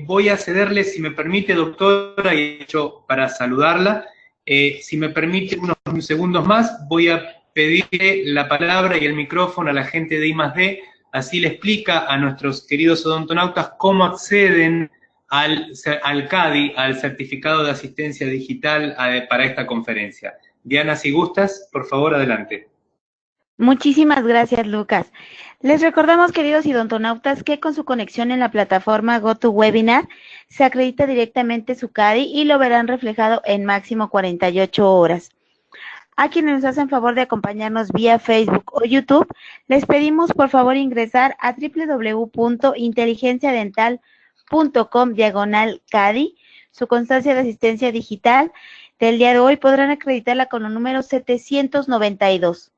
Voy a cederle, si me permite, doctora, y de hecho para saludarla, si me permite unos segundos más, voy a pedirle la palabra y el micrófono a la gente de I+D, así le explica a nuestros queridos odontonautas cómo acceden al CADI, al Certificado de Asistencia Digital para esta conferencia. Diana, si gustas, por favor, adelante. Muchísimas gracias, Lucas. Les recordamos, queridos odontonautas, que con su conexión en la plataforma GoToWebinar se acredita directamente su CADI y lo verán reflejado en máximo 48 horas. A quienes nos hacen favor de acompañarnos vía Facebook o YouTube, les pedimos por favor ingresar a www.inteligenciadental.com/CADI. Su constancia de asistencia digital del día de hoy podrán acreditarla con el número 792.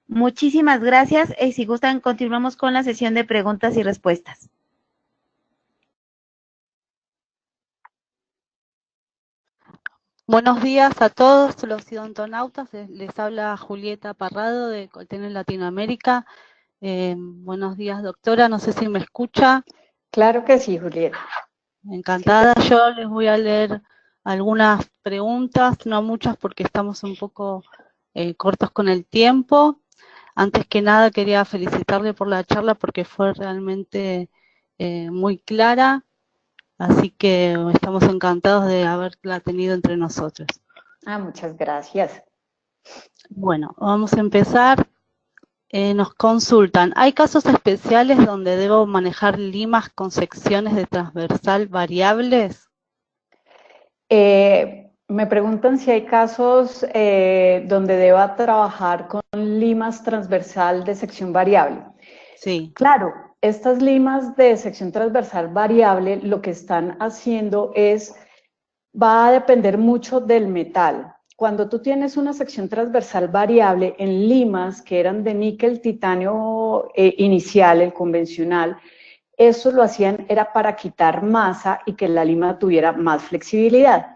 Muchísimas gracias y si gustan continuamos con la sesión de preguntas y respuestas. Buenos días a todos los odontonautas. Les habla Julieta Parrado de Colten Latinoamérica. Buenos días, doctora. No sé si me escucha. Claro que sí, Julieta. Encantada. Sí. Yo les voy a leer algunas preguntas, no muchas porque estamos un poco cortos con el tiempo. Antes que nada quería felicitarle por la charla porque fue realmente muy clara. Así que estamos encantados de haberla tenido entre nosotros. Muchas gracias. Bueno, vamos a empezar. Nos consultan, ¿hay casos especiales donde debo manejar limas con secciones de transversal variables? Me preguntan si hay casos donde deba trabajar con limas transversal de sección variable. Sí. Claro. Estas limas de sección transversal variable lo que están haciendo va a depender mucho del metal. Cuando tú tienes una sección transversal variable en limas que eran de níquel titanio inicial, el convencional, eso lo hacían era para quitar masa y que la lima tuviera más flexibilidad.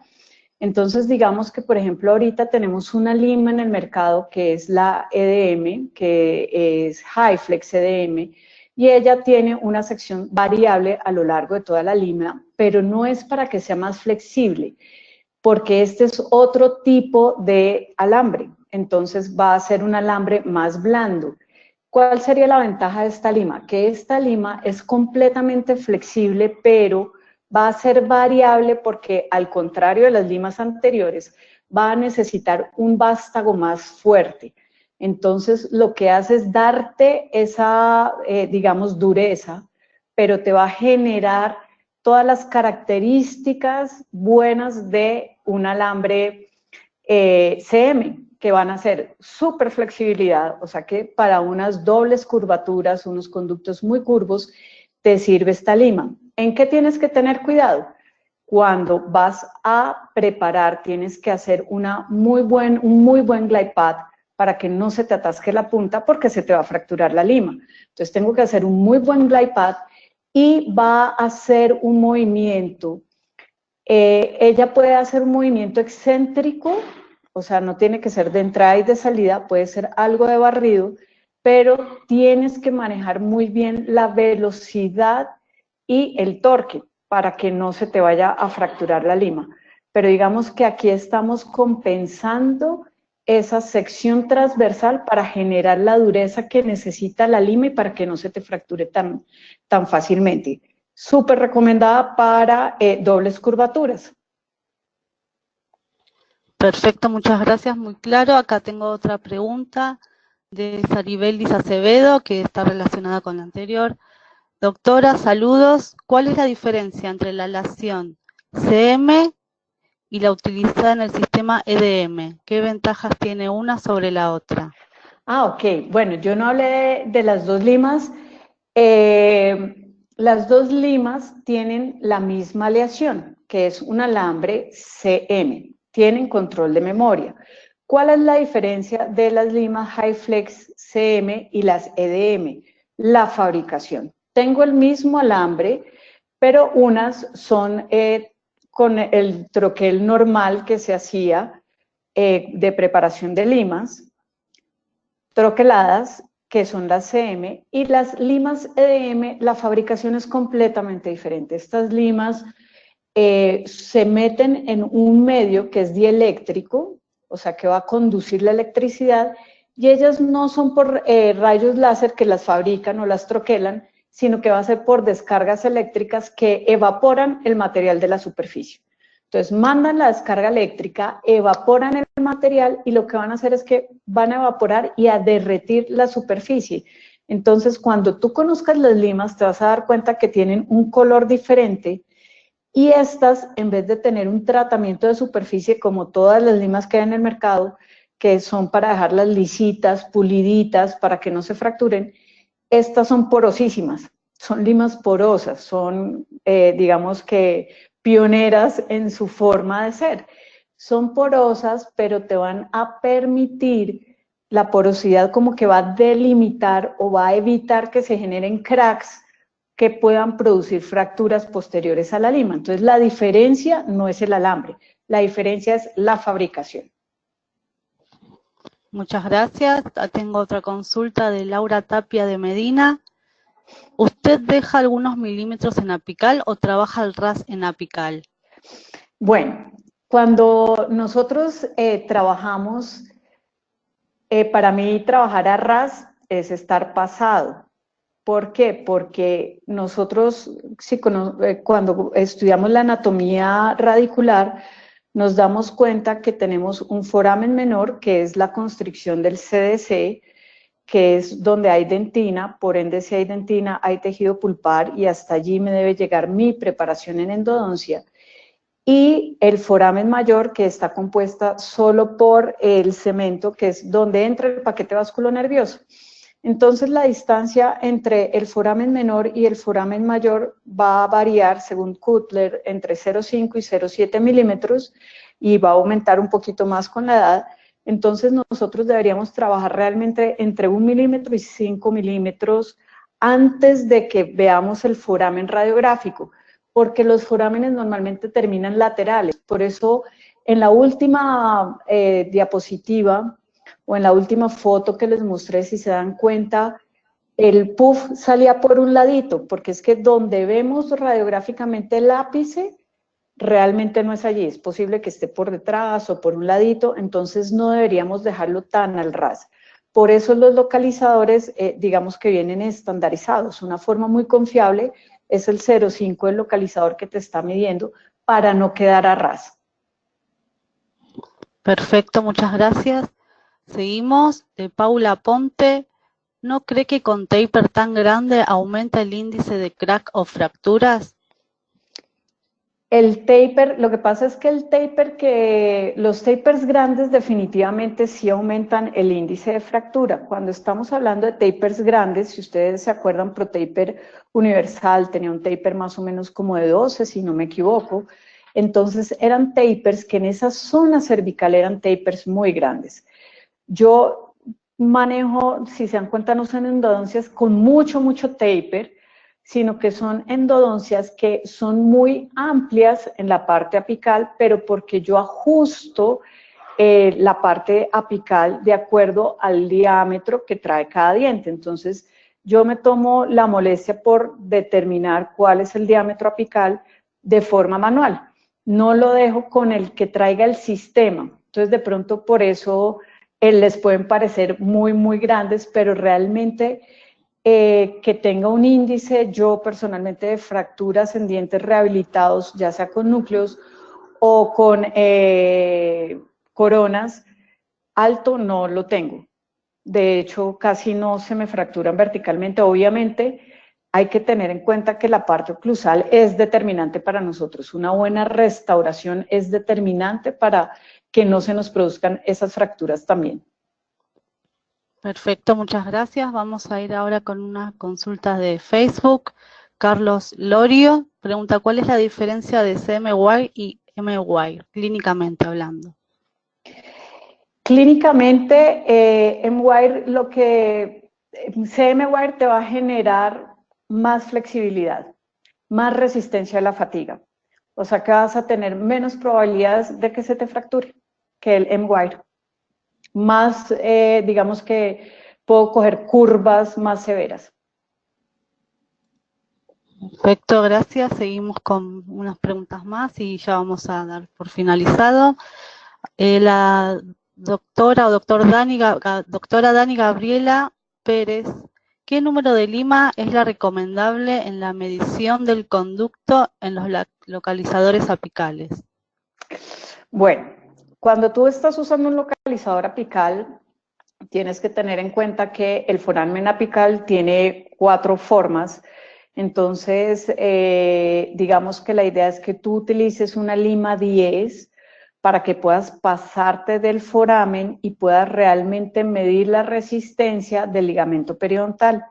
Entonces, digamos que, por ejemplo, ahorita tenemos una lima en el mercado que es la EDM, que es HyFlex EDM, y ella tiene una sección variable a lo largo de toda la lima, pero no es para que sea más flexible, porque este es otro tipo de alambre, entonces va a ser un alambre más blando. ¿Cuál sería la ventaja de esta lima? Que esta lima es completamente flexible, pero va a ser variable porque, al contrario de las limas anteriores, va a necesitar un vástago más fuerte. Entonces, lo que hace es darte esa, digamos, dureza, pero te va a generar todas las características buenas de un alambre CM, que van a ser súper flexibilidad, o sea que para unas dobles curvaturas, unos conductos muy curvos, te sirve esta lima. ¿En qué tienes que tener cuidado? Cuando vas a preparar, tienes que hacer un muy buen glide path, para que no se te atasque la punta porque se te va a fracturar la lima. Entonces tengo que hacer un muy buen glide path y va a hacer un movimiento. Ella puede hacer un movimiento excéntrico, o sea, no tiene que ser de entrada y de salida, puede ser algo de barrido, pero tienes que manejar muy bien la velocidad y el torque para que no se te vaya a fracturar la lima. Pero digamos que aquí estamos compensando esa sección transversal para generar la dureza que necesita la lima y para que no se te fracture tan fácilmente. súper recomendada para dobles curvaturas. Perfecto, muchas gracias, muy claro. Acá tengo otra pregunta de Saribelis Acevedo, que está relacionada con la anterior. Doctora, saludos. ¿Cuál es la diferencia entre la aleación CM y la utilizada en el sistema EDM? ¿Qué ventajas tiene una sobre la otra? Ah, ok. Bueno, yo no hablé de las dos limas. Las dos limas tienen la misma aleación, que es un alambre CM. Tienen control de memoria. ¿Cuál es la diferencia de las limas HyFlex CM y las EDM? La fabricación. Tengo el mismo alambre, pero unas son con el troquel normal que se hacía de preparación de limas, troqueladas, que son las CM, y las limas EDM, la fabricación es completamente diferente. Estas limas se meten en un medio que es dieléctrico, o sea, que va a conducir la electricidad, y ellas no son por rayos láser que las fabrican o las troquelan, sino que va a ser por descargas eléctricas que evaporan el material de la superficie. Entonces, mandan la descarga eléctrica, evaporan el material y lo que van a hacer es que van a evaporar y a derretir la superficie. Entonces, cuando tú conozcas las limas, te vas a dar cuenta que tienen un color diferente y estas, en vez de tener un tratamiento de superficie como todas las limas que hay en el mercado, que son para dejarlas lisitas, puliditas, para que no se fracturen, estas son porosísimas, son limas porosas, son, digamos que, pioneras en su forma de ser. Son porosas, pero te van a permitir, la porosidad como que va a delimitar o va a evitar que se generen cracks que puedan producir fracturas posteriores a la lima. Entonces, la diferencia no es el alambre, la diferencia es la fabricación. Muchas gracias. Tengo otra consulta de Laura Tapia de Medina. ¿Usted deja algunos milímetros en apical o trabaja el RAS en apical? Bueno, cuando nosotros trabajamos, para mí trabajar a RAS es estar pasado. ¿Por qué? Porque nosotros, cuando estudiamos la anatomía radicular, nos damos cuenta que tenemos un foramen menor, que es la constricción del CDC, que es donde hay dentina, por ende si hay dentina hay tejido pulpar y hasta allí me debe llegar mi preparación en endodoncia. Y el foramen mayor, que está compuesta solo por el cemento, que es donde entra el paquete vasculonervioso. Entonces la distancia entre el foramen menor y el foramen mayor va a variar, según Cutler, entre 0,5 y 0,7 milímetros y va a aumentar un poquito más con la edad. Entonces nosotros deberíamos trabajar realmente entre 1 milímetro y 5 milímetros antes de que veamos el foramen radiográfico, porque los forámenes normalmente terminan laterales. Por eso en la última diapositiva o en la última foto que les mostré, si se dan cuenta, el puff salía por un ladito, porque es que donde vemos radiográficamente el ápice, realmente no es allí, es posible que esté por detrás o por un ladito, entonces no deberíamos dejarlo tan al ras. Por eso los localizadores, digamos que vienen estandarizados. Una forma muy confiable es el 0,5, el localizador que te está midiendo, para no quedar a ras. Perfecto, muchas gracias. Seguimos, de Paula Ponte. ¿No cree que con taper tan grande aumenta el índice de crack o fracturas? El taper, lo que pasa es que los tapers grandes definitivamente sí aumentan el índice de fractura. Cuando estamos hablando de tapers grandes, si ustedes se acuerdan, ProTaper Universal tenía un taper más o menos como de 12, si no me equivoco. Entonces eran tapers que en esa zona cervical eran tapers muy grandes. Yo manejo, si se dan cuenta, no son endodoncias con mucho taper, sino que son endodoncias que son muy amplias en la parte apical, pero porque yo ajusto la parte apical de acuerdo al diámetro que trae cada diente. Entonces, yo me tomo la molestia por determinar cuál es el diámetro apical de forma manual. No lo dejo con el que traiga el sistema. Entonces, de pronto, por eso les pueden parecer muy grandes, pero realmente que tenga un índice, yo personalmente, de fracturas en dientes rehabilitados, ya sea con núcleos o con coronas, alto no lo tengo. De hecho, casi no se me fracturan verticalmente. Obviamente, hay que tener en cuenta que la parte oclusal es determinante para nosotros. Una buena restauración es determinante para que no se nos produzcan esas fracturas también. Perfecto, muchas gracias. Vamos a ir ahora con unas consultas de Facebook. Carlos Lorio pregunta, ¿cuál es la diferencia de CM-Wire y M-Wire, clínicamente hablando? Clínicamente, M-Wire, CM-Wire te va a generar más flexibilidad, más resistencia a la fatiga. O sea que vas a tener menos probabilidades de que se te fracture que el M-Wire. Más, digamos que puedo coger curvas más severas. Perfecto, gracias. Seguimos con unas preguntas más y ya vamos a dar por finalizado. La doctora o doctora Dani Gabriela Pérez, ¿qué número de lima es la recomendable en la medición del conducto en los localizadores apicales? Bueno, cuando tú estás usando un localizador apical, tienes que tener en cuenta que el foramen apical tiene 4 formas. Entonces, digamos que la idea es que tú utilices una lima 10 para que puedas pasarte del foramen y puedas realmente medir la resistencia del ligamento periodontal,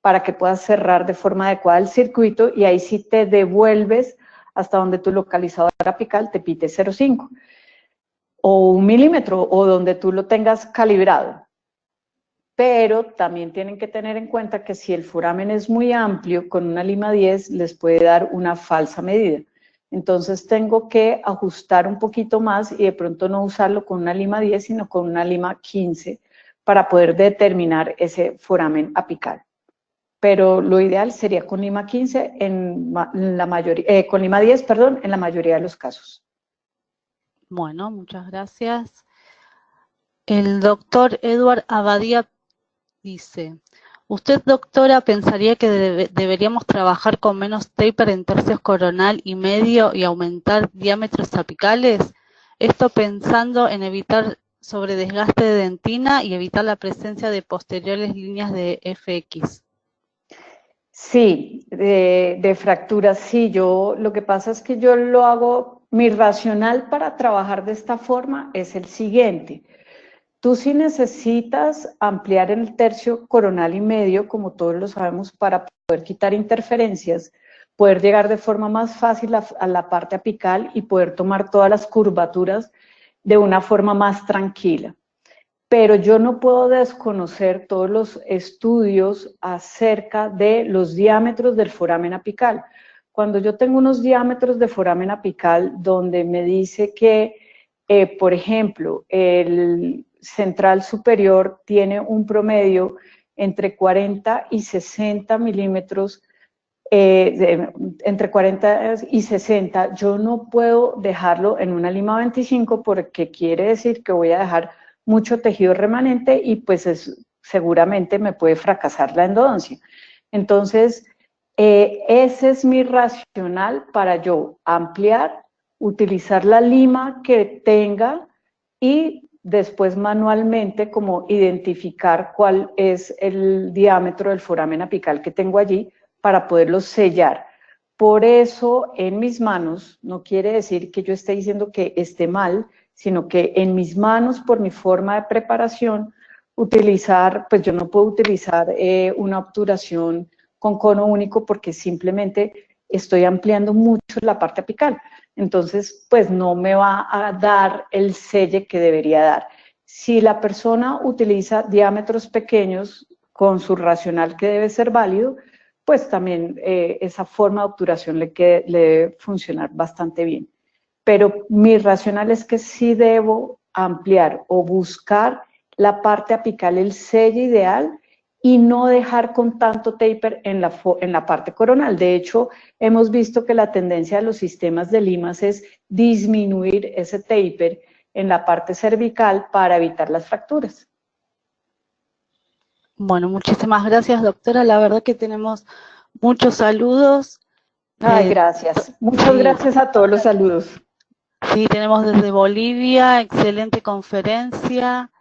para que puedas cerrar de forma adecuada el circuito y ahí sí te devuelves hasta donde tu localizador apical te pite 0,5 o 1 milímetro o donde tú lo tengas calibrado. Pero también tienen que tener en cuenta que si el foramen es muy amplio, con una lima 10 les puede dar una falsa medida. Entonces tengo que ajustar un poquito más y de pronto no usarlo con una lima 10, sino con una lima 15 para poder determinar ese foramen apical. Pero lo ideal sería con lima 15 con lima 10, perdón, en la mayoría de los casos. Bueno, muchas gracias. El doctor Edward Abadía dice, ¿usted, doctora, pensaría que deberíamos trabajar con menos taper en tercios coronal y medio y aumentar diámetros apicales? Esto pensando en evitar sobredesgaste de dentina y evitar la presencia de posteriores líneas de FX. Sí, de fracturas, sí. Lo que pasa es que yo lo hago, mi racional para trabajar de esta forma es el siguiente. Tú sí necesitas ampliar el tercio coronal y medio, como todos lo sabemos, para poder quitar interferencias, poder llegar de forma más fácil a la parte apical y poder tomar todas las curvaturas de una forma más tranquila. Pero yo no puedo desconocer todos los estudios acerca de los diámetros del foramen apical. Cuando yo tengo unos diámetros de foramen apical donde me dice que, por ejemplo, el central superior tiene un promedio entre 40 y 60 milímetros, entre 40 y 60, yo no puedo dejarlo en una lima 25 porque quiere decir que voy a dejar mucho tejido remanente y pues seguramente me puede fracasar la endodoncia. Entonces, ese es mi racional para yo ampliar, utilizar la lima que tenga y después manualmente como identificar cuál es el diámetro del foramen apical que tengo allí para poderlo sellar. Por eso en mis manos, no quiere decir que yo esté diciendo que esté mal, sino que en mis manos, por mi forma de preparación, pues yo no puedo utilizar una obturación con cono único porque simplemente estoy ampliando mucho la parte apical. Entonces, pues no me va a dar el selle que debería dar. Si la persona utiliza diámetros pequeños con su racional que debe ser válido, pues también esa forma de obturación le debe funcionar bastante bien. Pero mi racional es que sí debo ampliar o buscar la parte apical, el sello ideal, y no dejar con tanto taper en la parte coronal. De hecho, hemos visto que la tendencia de los sistemas de limas es disminuir ese taper en la parte cervical para evitar las fracturas. Bueno, muchísimas gracias, doctora. La verdad que tenemos muchos saludos. Ay, gracias. Muchas Sí, gracias a todos los saludos. sí, tenemos desde Bolivia, excelente conferencia.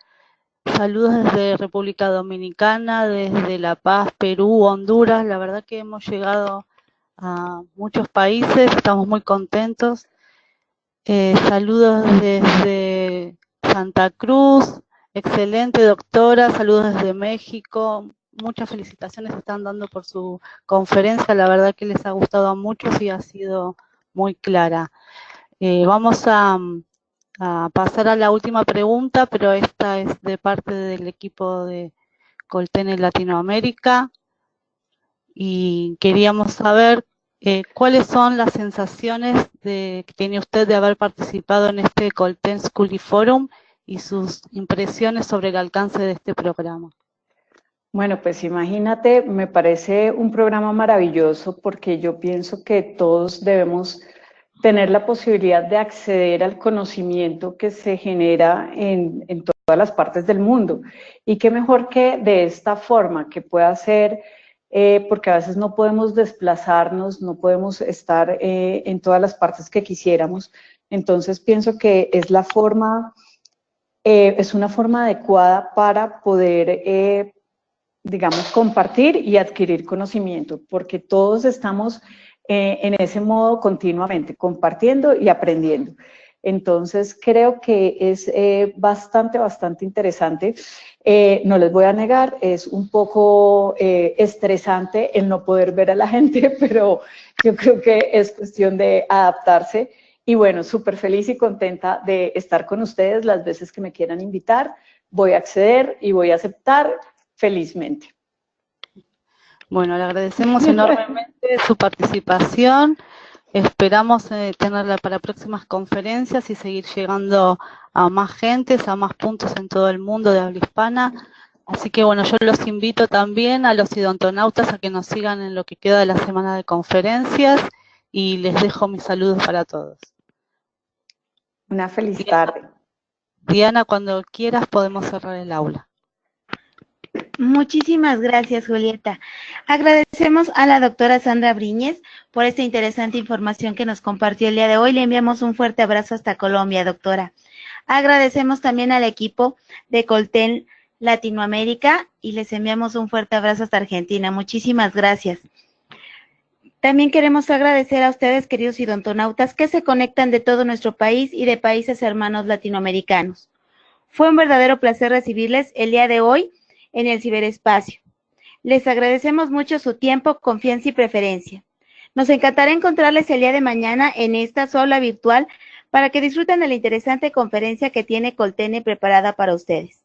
Saludos desde República Dominicana, desde La Paz, Perú, Honduras. La verdad que hemos llegado a muchos países, estamos muy contentos. Saludos desde Santa Cruz, excelente doctora, saludos desde México. Muchas felicitaciones están dando por su conferencia, la verdad que les ha gustado a muchos y ha sido muy clara. Vamos a pasar a la última pregunta, pero esta es de parte del equipo de Colten en Latinoamérica y queríamos saber cuáles son las sensaciones que tiene usted de haber participado en este Colten School Forum y sus impresiones sobre el alcance de este programa. Bueno, pues imagínate, me parece un programa maravilloso porque yo pienso que todos debemos tener la posibilidad de acceder al conocimiento que se genera en todas las partes del mundo. Y qué mejor que de esta forma, que pueda ser, porque a veces no podemos desplazarnos, no podemos estar en todas las partes que quisiéramos. Entonces pienso que es la forma, es una forma adecuada para poder digamos, compartir y adquirir conocimiento, porque todos estamos en ese modo continuamente, compartiendo y aprendiendo. Entonces, creo que es bastante interesante. No les voy a negar, es un poco estresante el no poder ver a la gente, pero yo creo que es cuestión de adaptarse. Y bueno, súper feliz y contenta de estar con ustedes las veces que me quieran invitar. Voy a acceder y voy a aceptar felizmente. Bueno, le agradecemos enormemente su participación. Esperamos tenerla para próximas conferencias y seguir llegando a más gentes, a más puntos en todo el mundo de habla hispana. Así que bueno, yo los invito también a los odontonautas a que nos sigan en lo que queda de la semana de conferencias y les dejo mis saludos para todos. Una feliz tarde. Diana, cuando quieras podemos cerrar el aula. Muchísimas gracias, Julieta. Agradecemos a la doctora Sandra Briñez por esta interesante información que nos compartió el día de hoy. Le enviamos un fuerte abrazo hasta Colombia, doctora. Agradecemos también al equipo de Colten Latinoamérica y les enviamos un fuerte abrazo hasta Argentina. Muchísimas gracias. También queremos agradecer a ustedes, queridos odontonautas, que se conectan de todo nuestro país y de países hermanos latinoamericanos. Fue un verdadero placer recibirles el día de hoy en el ciberespacio. Les agradecemos mucho su tiempo, confianza y preferencia. Nos encantará encontrarles el día de mañana en esta aula virtual para que disfruten de la interesante conferencia que tiene Colten preparada para ustedes.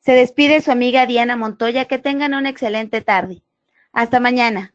Se despide su amiga Diana Montoya. Que tengan una excelente tarde. Hasta mañana.